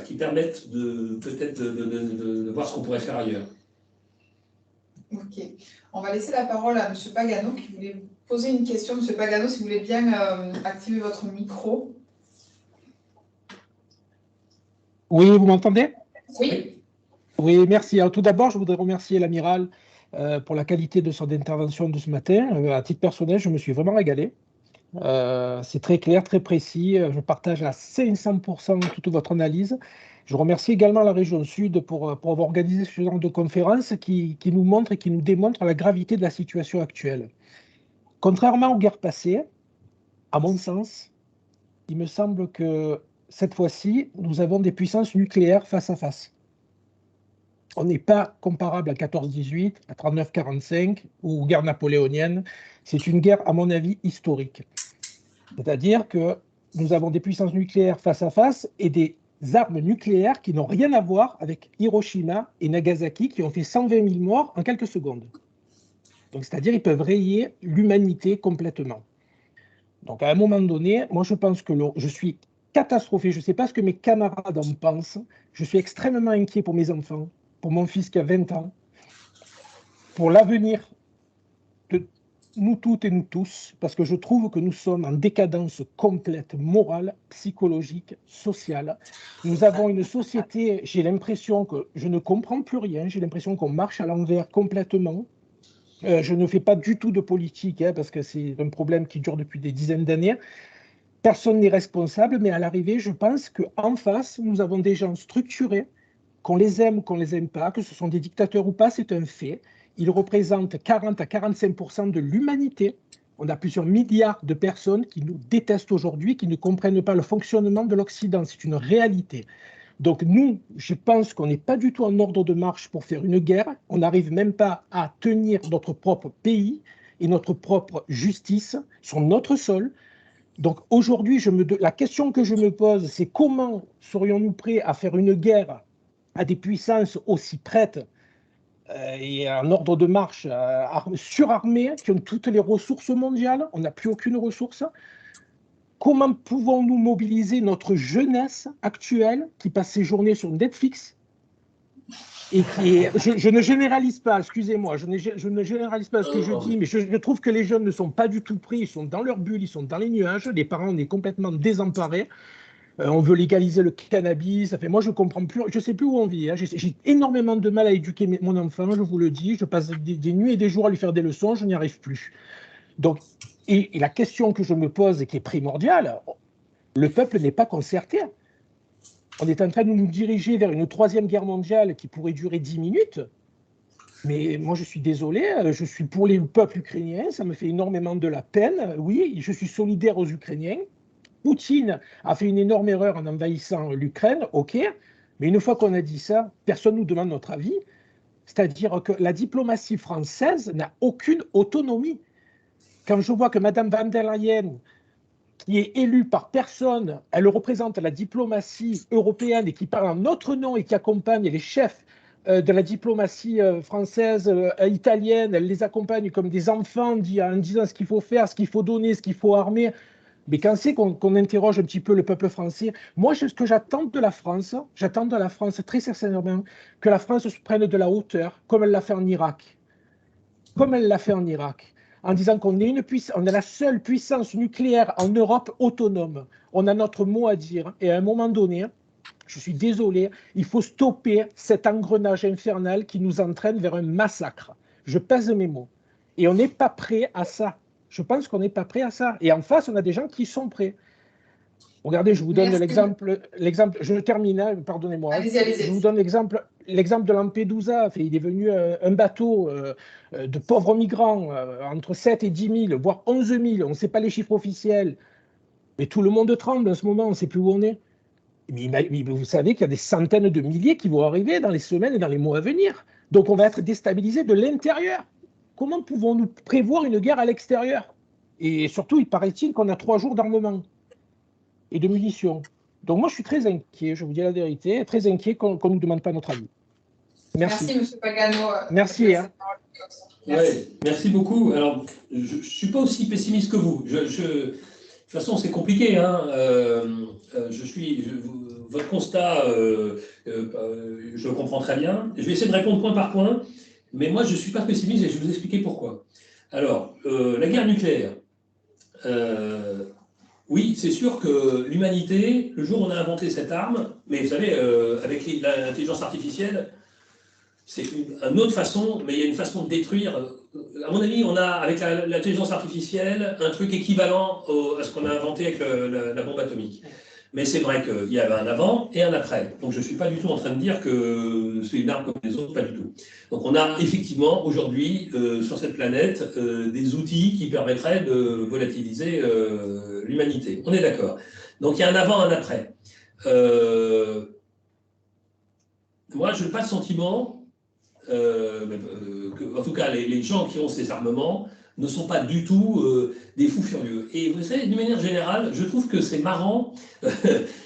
qui permettent peut-être de voir ce qu'on pourrait faire ailleurs. Ok. On va laisser la parole à M. Pagano qui voulait vous poser une question. M. Pagano, si vous voulez bien activer votre micro. Oui, vous m'entendez? Oui. Oui, merci. Alors, tout d'abord, je voudrais remercier l'amiral pour la qualité de son intervention de ce matin. À titre personnel, je me suis vraiment régalé. C'est très clair, très précis. Je partage à 500% toute votre analyse. Je remercie également la région Sud pour avoir organisé ce genre de conférence qui nous montre et qui nous démontre la gravité de la situation actuelle. Contrairement aux guerres passées, à mon sens, il me semble que cette fois-ci, nous avons des puissances nucléaires face à face. On n'est pas comparable à 14-18, à 39-45 ou aux guerres napoléoniennes. C'est une guerre, à mon avis, historique. C'est-à-dire que nous avons des puissances nucléaires face à face et des armes nucléaires qui n'ont rien à voir avec Hiroshima et Nagasaki qui ont fait 120 000 morts en quelques secondes. Donc, c'est-à-dire qu'ils peuvent rayer l'humanité complètement. Donc, à un moment donné, moi, je pense que je suis catastrophé. Je ne sais pas ce que mes camarades en pensent. Je suis extrêmement inquiet pour mes enfants, pour mon fils qui a 20 ans, pour l'avenir de nous toutes et nous tous, parce que je trouve que nous sommes en décadence complète, morale, psychologique, sociale. Nous avons une société, j'ai l'impression que je ne comprends plus rien, j'ai l'impression qu'on marche à l'envers complètement. Je ne fais pas du tout de politique, hein, parce que c'est un problème qui dure depuis des dizaines d'années. Personne n'est responsable, mais à l'arrivée, je pense qu'en face, nous avons des gens structurés, qu'on les aime ou qu'on ne les aime pas, que ce sont des dictateurs ou pas, c'est un fait. Ils représentent 40 à 45% de l'humanité. On a plusieurs milliards de personnes qui nous détestent aujourd'hui, qui ne comprennent pas le fonctionnement de l'Occident. C'est une réalité. Donc nous, je pense qu'on n'est pas du tout en ordre de marche pour faire une guerre. On n'arrive même pas à tenir notre propre pays et notre propre justice sur notre sol. Donc aujourd'hui, la question que je me pose, c'est comment serions-nous prêts à faire une guerre à des puissances aussi prêtes et en ordre de marche, surarmées, qui ont toutes les ressources mondiales. On n'a plus aucune ressource. Comment pouvons-nous mobiliser notre jeunesse actuelle qui passe ses journées sur Netflix et je ne généralise pas, excusez-moi, je ne généralise pas ce que je dis, mais je trouve que les jeunes ne sont pas du tout pris, ils sont dans leur bulle, ils sont dans les nuages, les parents, on est complètement désemparés. On veut légaliser le cannabis. Moi, je ne comprends plus, je ne sais plus où on vit. Hein. J'ai énormément de mal à éduquer mon enfant, je vous le dis. Je passe des nuits et des jours à lui faire des leçons, je n'y arrive plus. Donc, et la question que je me pose et qui est primordiale, le peuple n'est pas concerté. On est en train de nous diriger vers une troisième guerre mondiale qui pourrait durer 10 minutes. Mais moi, je suis désolé, je suis pour le peuple ukrainien, ça me fait énormément de la peine. Oui, je suis solidaire aux Ukrainiens. Poutine a fait une énorme erreur en envahissant l'Ukraine, ok, mais une fois qu'on a dit ça, personne ne nous demande notre avis. C'est-à-dire que la diplomatie française n'a aucune autonomie. Quand je vois que Mme van der Leyen, qui est élue par personne, elle représente la diplomatie européenne et qui parle en notre nom et qui accompagne les chefs de la diplomatie française, italienne, elle les accompagne comme des enfants en disant ce qu'il faut faire, ce qu'il faut donner, ce qu'il faut armer. Mais quand c'est qu'on interroge un petit peu le peuple français, moi, ce que j'attends de la France très sincèrement, que la France se prenne de la hauteur, comme elle l'a fait en Irak. Comme elle l'a fait en Irak, en disant qu'on est on est la seule puissance nucléaire en Europe autonome. On a notre mot à dire. Et à un moment donné, je suis désolé, il faut stopper cet engrenage infernal qui nous entraîne vers un massacre. Je pèse mes mots. Et on n'est pas prêt à ça. Je pense qu'on n'est pas prêt à ça. Et en face, on a des gens qui sont prêts. Regardez, je vous donne l'exemple. Je termine, hein, pardonnez-moi. Allez-y. Je vous donne l'exemple de Lampedusa. Il est devenu un bateau de pauvres migrants, entre 7 et 10 000, voire 11 000. On ne sait pas les chiffres officiels. Mais tout le monde tremble en ce moment, on ne sait plus où on est. Mais vous savez qu'il y a des centaines de milliers qui vont arriver dans les semaines et dans les mois à venir. Donc on va être déstabilisé de l'intérieur. Comment pouvons-nous prévoir une guerre à l'extérieur? Et surtout, il paraît-il qu'on a 3 jours d'armement et de munitions. Donc moi, je suis très inquiet, je vous dis la vérité, très inquiet qu'on ne nous demande pas notre avis. Merci. Merci, M. Pagano. Merci. Hein. Merci beaucoup. Alors, je ne suis pas aussi pessimiste que vous. De toute façon, c'est compliqué. Hein. Votre constat, je le comprends très bien. Je vais essayer de répondre point par point. Mais moi, je ne suis pas pessimiste et je vais vous expliquer pourquoi. Alors, la guerre nucléaire. Oui, c'est sûr que l'humanité, le jour où on a inventé cette arme, mais vous savez, avec l'intelligence artificielle, c'est une autre façon, mais il y a une façon de détruire. À mon avis, on a, avec l'intelligence artificielle, un truc équivalent à ce qu'on a inventé avec la bombe atomique. Mais c'est vrai qu'il y avait un avant et un après. Donc je ne suis pas du tout en train de dire que c'est une arme comme les autres, pas du tout. Donc on a effectivement aujourd'hui sur cette planète des outils qui permettraient de volatiliser l'humanité. On est d'accord. Donc il y a un avant, un après. Moi, je n'ai pas le sentiment, en tout cas les gens qui ont ces armements, ne sont pas du tout des fous furieux. Et vous savez, d'une manière générale, je trouve que c'est marrant,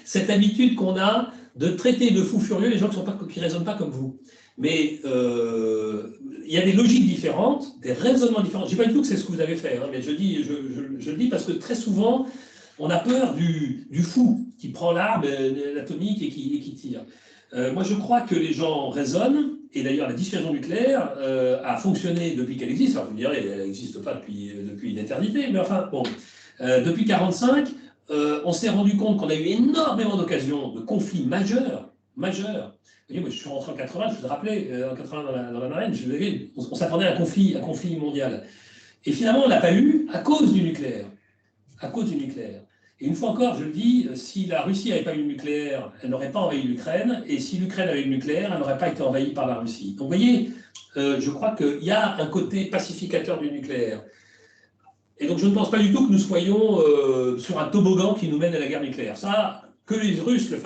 cette habitude qu'on a de traiter de fous furieux les gens qui ne raisonnent pas comme vous. Mais il y a des logiques différentes, des raisonnements différents. Je ne dis pas du tout que c'est ce que vous avez fait, hein, mais je le dis parce que très souvent, on a peur du fou qui prend l'arme atomique et qui tire. Moi, je crois que les gens raisonnent, et d'ailleurs la dissuasion nucléaire a fonctionné depuis qu'elle existe. Alors vous me direz, elle n'existe pas depuis une éternité, mais enfin, bon, depuis 1945, on s'est rendu compte qu'on a eu énormément d'occasions de conflits majeurs. Vous voyez, moi, je suis rentré en 80, je vous ai rappelé, en 80 dans la marine, on s'attendait à un conflit mondial. Et finalement, on n'a pas eu à cause du nucléaire. À cause du nucléaire. Et une fois encore, je le dis, si la Russie n'avait pas eu le nucléaire, elle n'aurait pas envahi l'Ukraine, et si l'Ukraine avait eu le nucléaire, elle n'aurait pas été envahie par la Russie. Donc vous voyez, je crois qu'il y a un côté pacificateur du nucléaire. Et donc je ne pense pas du tout que nous soyons sur un toboggan qui nous mène à la guerre nucléaire. Ça, que les Russes le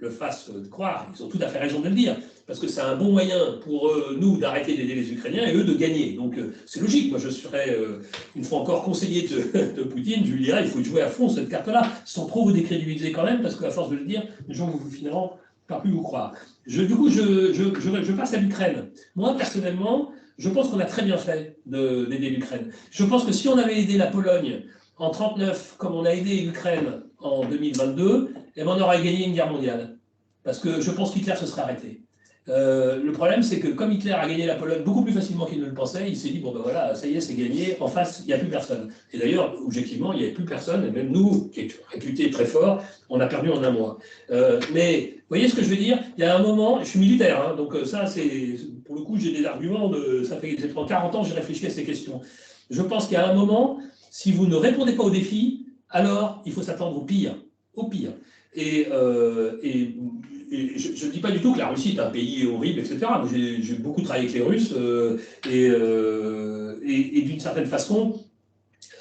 fassent croire, ils ont tout à fait raison de le dire, parce que c'est un bon moyen pour nous d'arrêter d'aider les Ukrainiens et eux de gagner. Donc c'est logique, moi je serais une fois encore conseiller de Poutine, je lui dirais il faut jouer à fond cette carte-là, sans trop vous décrédibiliser quand même, parce qu'à force de le dire, les gens vous finiront par plus vous croire. Du coup, je passe à l'Ukraine. Moi, personnellement, je pense qu'on a très bien fait d'aider l'Ukraine. Je pense que si on avait aidé la Pologne en 1939, comme on a aidé l'Ukraine en 2022, eh ben on aurait gagné une guerre mondiale. Parce que je pense qu'Hitler se serait arrêté. Le problème, c'est que comme Hitler a gagné la Pologne beaucoup plus facilement qu'il ne le pensait, il s'est dit, bon ben voilà, ça y est, c'est gagné, en face, il n'y a plus personne. Et d'ailleurs, objectivement, il n'y avait plus personne, et même nous, qui est réputés très forts, on a perdu en un mois. Mais, vous voyez ce que je veux dire? Il y a un moment, je suis militaire, hein, donc ça, c'est, pour le coup, j'ai des arguments, ça fait 40 ans que j'ai réfléchi à ces questions. Je pense qu'il y a un moment, si vous ne répondez pas aux défis, alors il faut s'attendre au pire. Au pire. Et je ne dis pas du tout que la Russie est un pays horrible, etc. J'ai beaucoup travaillé avec les Russes et d'une certaine façon,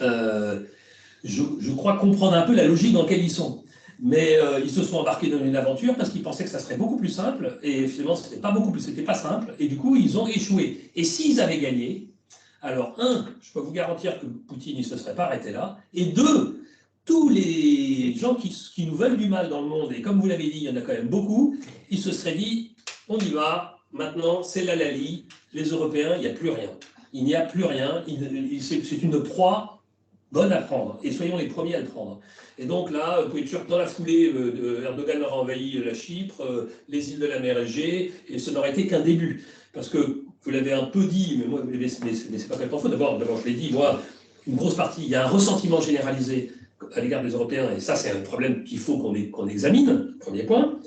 je crois comprendre un peu la logique dans laquelle ils sont. Mais ils se sont embarqués dans une aventure parce qu'ils pensaient que ça serait beaucoup plus simple et finalement, c'était pas simple et du coup, ils ont échoué. Et s'ils avaient gagné, alors je peux vous garantir que Poutine ne se serait pas arrêté là, et deux, tous les gens qui nous veulent du mal dans le monde, et comme vous l'avez dit, il y en a quand même beaucoup, ils se seraient dit, on y va, maintenant c'est l'Halali, les Européens, il n'y a plus rien. Il n'y a plus rien, c'est une proie bonne à prendre, et soyons les premiers à le prendre. Et donc là, vous pouvez être sûr que dans la foulée, Erdogan aura envahi la Chypre, les îles de la mer Égée, et ce n'aurait été qu'un début. Parce que, vous l'avez un peu dit, mais c'est pas complètement faux, d'abord je l'ai dit, moi, une grosse partie, il y a un ressentiment généralisé à l'égard des Européens, et ça c'est un problème qu'il faut qu'on examine, premier point.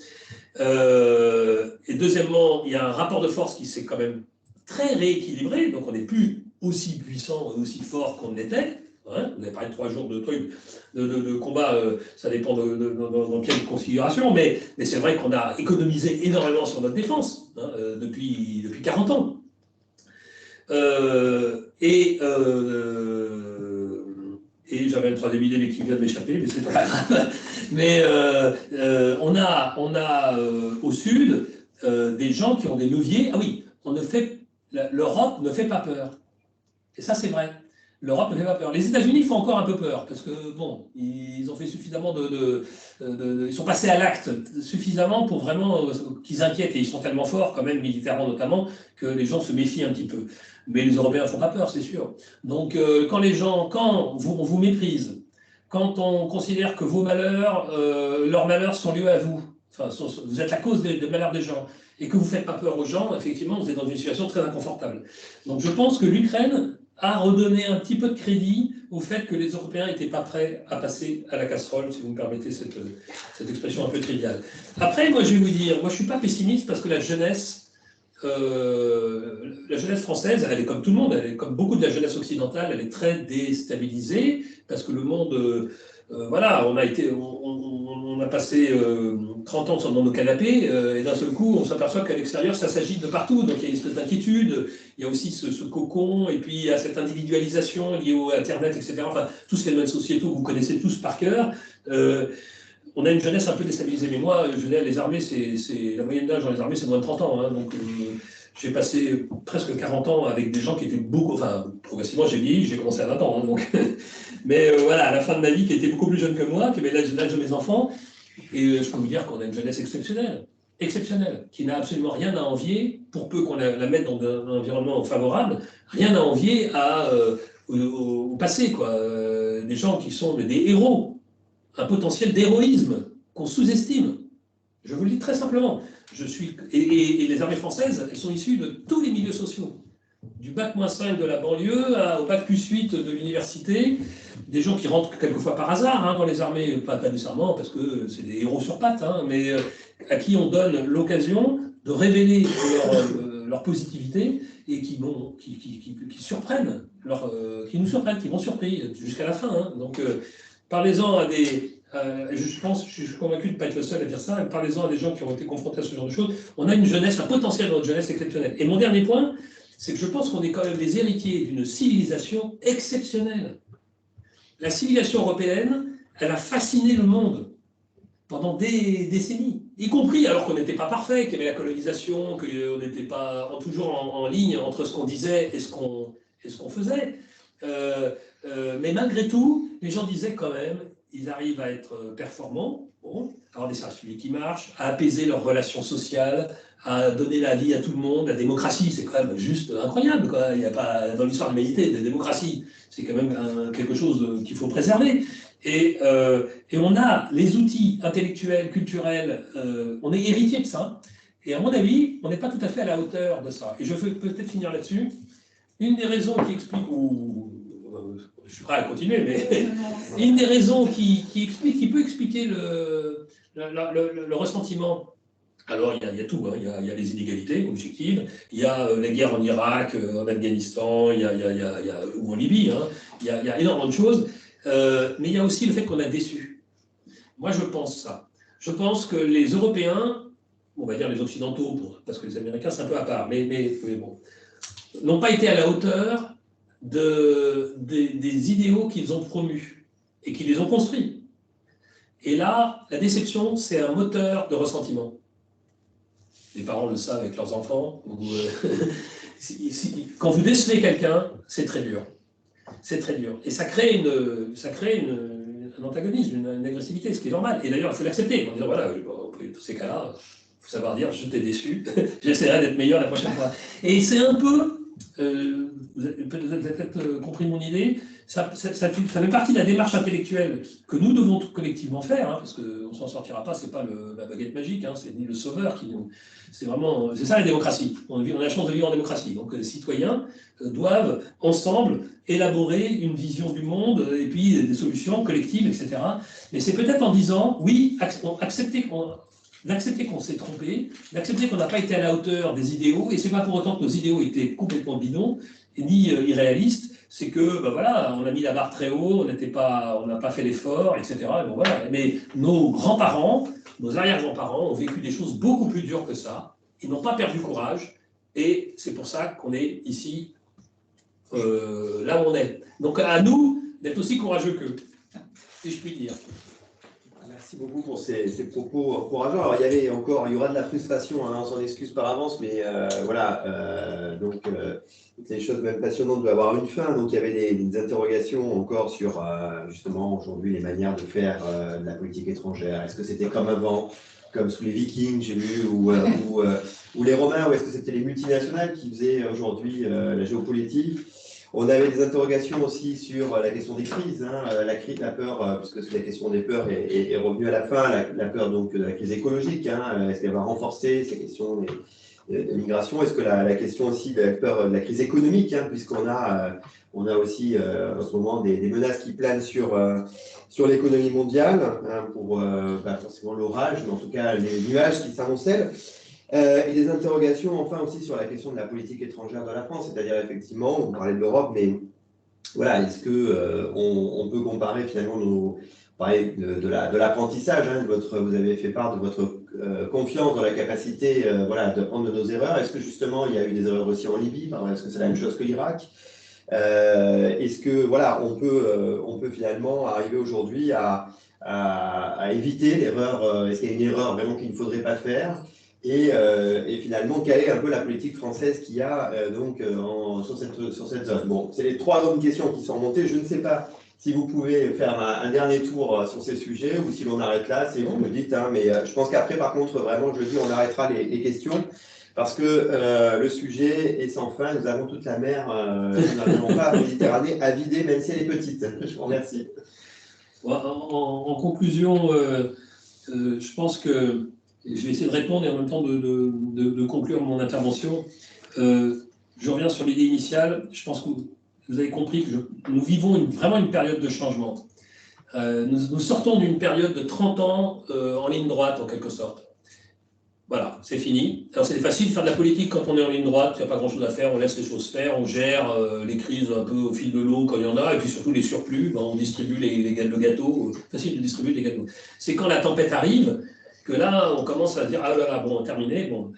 Et deuxièmement, il y a un rapport de force qui s'est quand même très rééquilibré, donc on n'est plus aussi puissant et aussi fort qu'on l'était. Hein, vous avez parlé de 3 jours de trucs, de combat, ça dépend dans quelle configuration, mais c'est vrai qu'on a économisé énormément sur notre défense depuis 40 ans. Et j'avais une troisième idée, mais qui vient de m'échapper, mais c'est pas grave. Mais on a au sud des gens qui ont des leviers. Ah oui, l'Europe ne fait pas peur. Et ça, c'est vrai. L'Europe ne fait pas peur. Les États-Unis font encore un peu peur, parce que, bon, ils ont fait suffisamment ils sont passés à l'acte suffisamment pour vraiment qu'ils inquiètent, et ils sont tellement forts, quand même, militairement notamment, que les gens se méfient un petit peu. Mais les Européens ne font pas peur, c'est sûr. Donc, quand on vous méprise, quand on considère que vos malheurs, leurs malheurs sont liés à vous, enfin, vous êtes la cause des malheurs des gens, et que vous ne faites pas peur aux gens, effectivement, vous êtes dans une situation très inconfortable. Donc, je pense que l'Ukraine a redonné un petit peu de crédit au fait que les Européens n'étaient pas prêts à passer à la casserole, si vous me permettez cette expression un peu triviale. Après, moi, je vais vous dire, moi, je ne suis pas pessimiste parce que la jeunesse la jeunesse française, elle est comme tout le monde, elle est comme beaucoup de la jeunesse occidentale, elle est très déstabilisée, parce que le monde, voilà, on a passé 30 ans dans nos canapés, et d'un seul coup, on s'aperçoit qu'à l'extérieur, ça s'agite de partout, donc il y a une espèce d'inquiétude, il y a aussi ce cocon, et puis il y a cette individualisation liée au Internet, etc. Enfin, tous ces phénomènes sociétaux que vous connaissez tous par cœur. On a une jeunesse un peu déstabilisée, mais moi, je venais à les armées, la moyenne d'âge dans les armées, c'est moins de 30 ans, hein, donc j'ai passé presque 40 ans avec des gens qui étaient beaucoup, enfin, progressivement, j'ai vieilli, j'ai commencé à 20 ans, hein, donc, mais voilà, à la fin de ma vie, qui était beaucoup plus jeune que moi, qui avait l'âge de mes enfants, et je peux vous dire qu'on a une jeunesse exceptionnelle, qui n'a absolument rien à envier, pour peu qu'on la mette dans un environnement favorable, rien à envier au passé, quoi. Des gens qui sont des héros, un potentiel d'héroïsme qu'on sous-estime. Je vous le dis très simplement. Et les armées françaises, elles sont issues de tous les milieux sociaux. Du bac-5 de la banlieue au bac+8 de l'université, des gens qui rentrent quelquefois par hasard dans les armées, pas nécessairement parce que c'est des héros sur pattes, mais à qui on donne l'occasion de révéler leur positivité et qui surprennent, qui nous surprennent, qui vont surprendre jusqu'à la fin. Donc, parlez-en à des... je suis convaincu de ne pas être le seul à dire ça. Parlez-en à des gens qui ont été confrontés à ce genre de choses. On a une jeunesse, un potentiel dans notre jeunesse exceptionnel. Et mon dernier point, c'est que je pense qu'on est quand même des héritiers d'une civilisation exceptionnelle. La civilisation européenne, elle a fasciné le monde pendant des décennies, y compris alors qu'on n'était pas parfait, qu'il y avait la colonisation, qu'on n'était pas toujours en ligne entre ce qu'on disait et ce qu'on faisait. Mais malgré tout, les gens disaient quand même, ils arrivent à être performants, à avoir des services publics qui marchent, à apaiser leurs relations sociales, à donner la vie à tout le monde. La démocratie, c'est quand même juste incroyable, quoi. Il n'y a pas, dans l'histoire de l'humanité, la démocratie, c'est quand même quelque chose qu'il faut préserver. Et on a les outils intellectuels, culturels, on est héritier de ça. Et à mon avis, on n'est pas tout à fait à la hauteur de ça. Et je veux peut-être finir là-dessus. Une des raisons qui explique, je suis prêt à continuer, mais une des raisons qui peut expliquer le ressentiment. Alors, il y a tout, il y a les inégalités objectives, il y a la guerre en Irak, en Afghanistan, ou en Libye, il y a énormément de choses, mais il y a aussi le fait qu'on a déçu. Moi, je pense ça. Je pense que les Européens, on va dire les Occidentaux, parce que les Américains, c'est un peu à part, mais bon, n'ont pas été à la hauteur des idéaux qu'ils ont promus et qui les ont construits. Et là, la déception, c'est un moteur de ressentiment. Les parents le savent avec leurs enfants. Quand vous décelez quelqu'un, c'est très dur. C'est très dur. Et ça crée un antagonisme, une agressivité, ce qui est normal. Et d'ailleurs, il faut l'accepter. En disant, voilà, dans tous ces cas-là, il faut savoir dire, je t'ai déçu, j'essaierai d'être meilleur la prochaine fois. Et c'est un peu, vous avez peut-être compris mon idée, ça fait partie de la démarche intellectuelle que nous devons collectivement faire, parce qu'on ne s'en sortira pas, ce n'est pas la baguette magique, c'est ni le sauveur qui nous... C'est ça la démocratie. On a la chance de vivre en démocratie. Donc les citoyens doivent ensemble élaborer une vision du monde et puis des solutions collectives, etc. Mais c'est peut-être en disant, oui, d'accepter qu'on s'est trompé, d'accepter qu'on n'a pas été à la hauteur des idéaux, et ce n'est pas pour autant que nos idéaux étaient complètement bidons, ni irréalistes, c'est que, voilà, on a mis la barre très haut, on n'a pas fait l'effort, etc. Bon, voilà. Mais nos grands-parents, nos arrière-grands-parents ont vécu des choses beaucoup plus dures que ça, ils n'ont pas perdu courage, et c'est pour ça qu'on est ici, là où on est. Donc à nous d'être aussi courageux qu'eux, si je puis dire. Merci beaucoup pour ces propos courageux. Alors, il y aura de la frustration, on s'en excuse par avance, mais voilà, donc toutes les choses même passionnantes doivent avoir une fin. Donc, il y avait des interrogations encore sur, justement, aujourd'hui, les manières de faire de la politique étrangère. Est-ce que c'était comme avant, comme sous les Vikings, j'ai vu, ou les Romains, ou est-ce que c'était les multinationales qui faisaient aujourd'hui la géopolitique? On avait des interrogations aussi sur la question des crises, la peur, puisque la question des peurs est revenue à la fin, la peur donc de la crise écologique, est-ce qu'elle va renforcer ces questions de migration, est-ce que la question aussi de la peur de la crise économique, puisqu'on a aussi en ce moment des menaces qui planent sur l'économie mondiale, pour pas forcément l'orage, mais en tout cas les nuages qui s'amoncellent. Et des interrogations, enfin, aussi sur la question de la politique étrangère de la France, c'est-à-dire, effectivement, on parlait de l'Europe, mais voilà, est-ce qu'on peut comparer finalement parler de l'apprentissage, hein, vous avez fait part de votre confiance dans la capacité voilà, d'apprendre de nos erreurs. Est-ce que justement il y a eu des erreurs aussi en Libye? Est-ce que c'est la même chose que l'Irak? Est-ce que voilà, on peut finalement arriver aujourd'hui à éviter l'erreur? Est-ce qu'il y a une erreur vraiment qu'il ne faudrait pas faire? Et finalement, quelle est un peu la politique française qu'il y a sur cette zone? Bon, c'est les 3 grandes questions qui sont remontées. Je ne sais pas si vous pouvez faire un dernier tour sur ces sujets ou si l'on arrête là, c'est vous me dites. Hein, mais je pense qu'après, par contre, vraiment, je dis, on arrêtera les questions parce que le sujet est sans fin. Nous avons toute la mer, nous n'arrivons pas à la Méditerranée à vider, même si elle est petite. Je vous remercie. En conclusion, je pense que je vais essayer de répondre et en même temps de conclure mon intervention. Je reviens sur l'idée initiale. Je pense que vous avez compris que nous vivons vraiment une période de changement. Nous sortons d'une période de 30 ans en ligne droite, en quelque sorte. Voilà, c'est fini. Alors c'est facile de faire de la politique quand on est en ligne droite, il n'y a pas grand-chose à faire, on laisse les choses faire, on gère les crises un peu au fil de l'eau quand il y en a, et puis surtout les surplus, on distribue le gâteau, facile de distribuer les gâteaux. C'est quand la tempête arrive que là, on commence à dire « Ah là là, bon, terminé, bon. »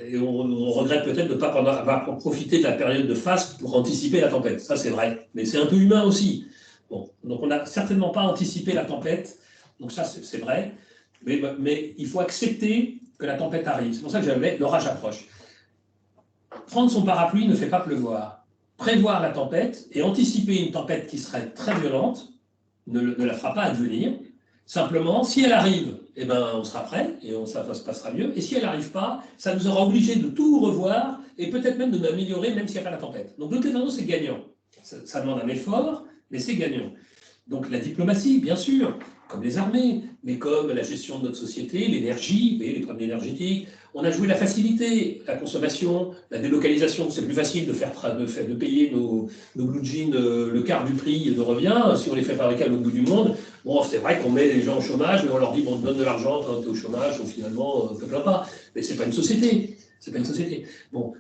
Et on regrette peut-être de ne pas avoir profité de la période de faste pour anticiper la tempête. Ça, c'est vrai. Mais c'est un peu humain aussi. Bon, donc on n'a certainement pas anticipé la tempête. Donc ça, c'est vrai. Mais il faut accepter que la tempête arrive. C'est pour ça que j'avais l'orage approche. Prendre son parapluie ne fait pas pleuvoir. Prévoir la tempête et anticiper une tempête qui serait très violente ne la fera pas advenir. Simplement, si elle arrive, eh ben, on sera prêt et ça se passera mieux. Et si elle n'arrive pas, ça nous aura obligé de tout revoir et peut-être même de nous améliorer, même s'il n'y a pas la tempête. Donc, de toute façon, c'est gagnant. Ça demande un effort, mais c'est gagnant. Donc, la diplomatie, bien sûr, comme les armées, mais comme la gestion de notre société, l'énergie, les problèmes énergétiques. On a joué la facilité, la consommation, la délocalisation. C'est plus facile de payer nos blue jeans le quart du prix de revient si on les fait fabriquer à l'autre bout du monde. Bon, c'est vrai qu'on met les gens au chômage, mais on leur dit bon, on te donne de l'argent quand tu es au chômage, donc finalement, on ne te plaint pas. Mais ce n'est pas une société. C'est pas une société. Bon,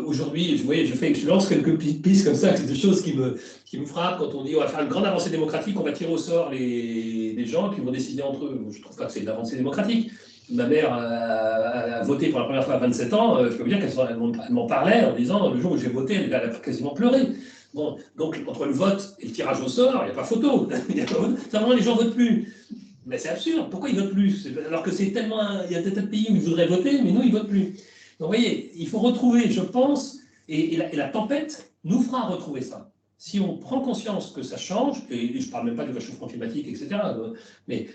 aujourd'hui, je lance quelques pistes comme ça, c'est des choses qui me frappent quand on dit on va faire une grande avancée démocratique, on va tirer au sort les gens qui vont décider entre eux. Je ne trouve pas que c'est une avancée démocratique. Ma mère a voté pour la première fois à 27 ans, je peux vous dire qu'elle m'en parlait en disant le jour où j'ai voté, elle a quasiment pleuré. Bon, donc entre le vote et le tirage au sort, il n'y a pas photo. Simplement, les gens ne votent plus. Mais c'est absurde, pourquoi ils ne votent plus? Alors que c'est tellement. Il y a peut-être pays où ils voudraient voter, mais nous, ils ne votent plus. Donc vous voyez, il faut retrouver, je pense, et la tempête nous fera retrouver ça. Si on prend conscience que ça change, et je ne parle même pas du réchauffement climatique, etc., mais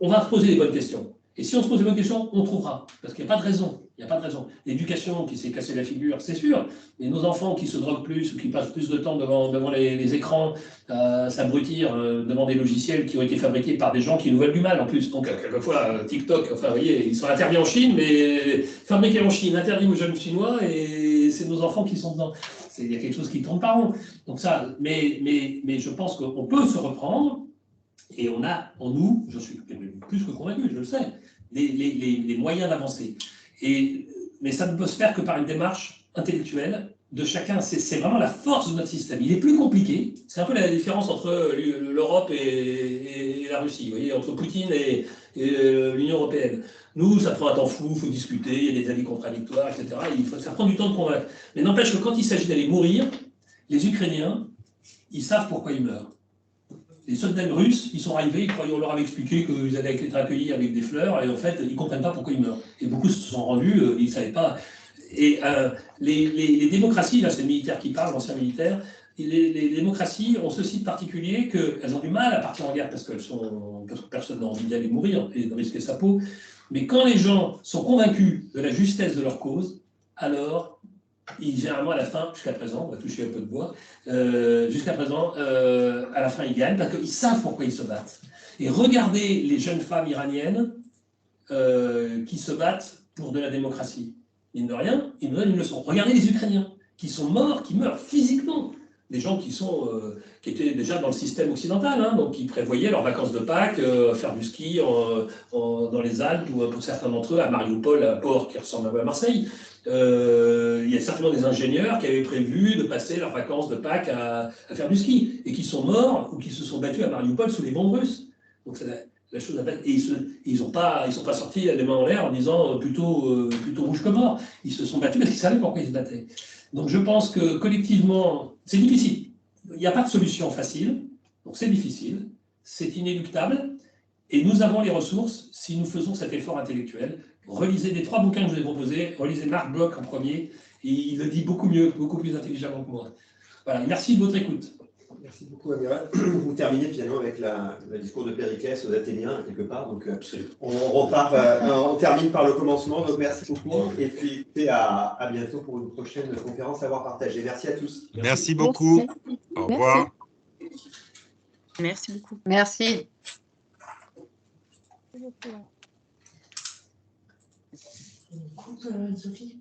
on va se poser les bonnes questions. Et si on se pose les bonnes questions, on trouvera. Parce qu'il n'y a pas de raison. Il n'y a pas de raison. L'éducation qui s'est cassée la figure, c'est sûr. Mais nos enfants qui se droguent plus ou qui passent plus de temps devant les écrans, s'abrutir devant des logiciels qui ont été fabriqués par des gens qui nous veulent du mal en plus. Donc, quelquefois, TikTok, enfin, vous voyez, ils sont interdits en Chine, mais fabriqués en Chine, interdits aux jeunes Chinois, et c'est nos enfants qui sont dedans. Il y a quelque chose qui tourne par rond. Donc ça, mais je pense qu'on peut se reprendre. Et on a en nous, je suis plus que convaincu, je le sais, les moyens d'avancer. Mais ça ne peut se faire que par une démarche intellectuelle de chacun. C'est vraiment la force de notre système. Il est plus compliqué. C'est un peu la différence entre l'Europe et la Russie, vous voyez, entre Poutine et l'Union européenne. Nous, ça prend un temps fou, il faut discuter, il y a des avis contradictoires, etc. Ça prend du temps de convaincre. Mais n'empêche que quand il s'agit d'aller mourir, les Ukrainiens, ils savent pourquoi ils meurent. Les soldats russes, ils sont arrivés, on leur avait expliqué qu'ils allaient être accueillis avec des fleurs, et en fait, ils ne comprennent pas pourquoi ils meurent. Et beaucoup se sont rendus, ils ne savaient pas. Et les démocraties, là c'est le militaire qui parle, l'ancien militaire, les démocraties ont ceci de particulier qu'elles ont du mal à partir en guerre parce que personne n'a envie d'aller mourir et de risquer sa peau. Mais quand les gens sont convaincus de la justesse de leur cause, alors généralement à la fin, jusqu'à présent, on va toucher un peu de bois, jusqu'à présent, à la fin ils gagnent parce qu'ils savent pourquoi ils se battent. Et regardez les jeunes femmes iraniennes qui se battent pour de la démocratie. Mine de rien, ils nous donnent une leçon. Regardez les Ukrainiens qui sont morts, qui meurent physiquement des gens qui étaient déjà dans le système occidental, hein, donc qui prévoyaient leurs vacances de Pâques, faire du ski dans les Alpes, ou pour certains d'entre eux à Mariupol, un port qui ressemble un peu à Marseille. Il y a certainement des ingénieurs qui avaient prévu de passer leurs vacances de Pâques à faire du ski, et qui sont morts ou qui se sont battus à Mariupol sous les bombes russes. Donc la chose et ils sont pas sortis les mains en l'air en disant plutôt rouge que mort. Ils se sont battus parce qu'ils savaient pourquoi ils se battaient. Donc je pense que collectivement, c'est difficile. Il n'y a pas de solution facile, donc c'est difficile, c'est inéluctable, et nous avons les ressources si nous faisons cet effort intellectuel. Relisez les 3 bouquins que je vous ai proposés, relisez Marc Bloch en premier, et il le dit beaucoup mieux, beaucoup plus intelligemment que moi. Voilà, merci de votre écoute. Merci beaucoup, Amira. Vous terminez finalement avec le discours de Périclès aux Athéniens, quelque part. Donc, on repart, on termine par le commencement. Donc, merci beaucoup. Et puis, écoutez, à bientôt pour une prochaine conférence à voir partagée. Merci à tous. Merci beaucoup. Merci. Au revoir. Merci beaucoup. Merci. Sophie.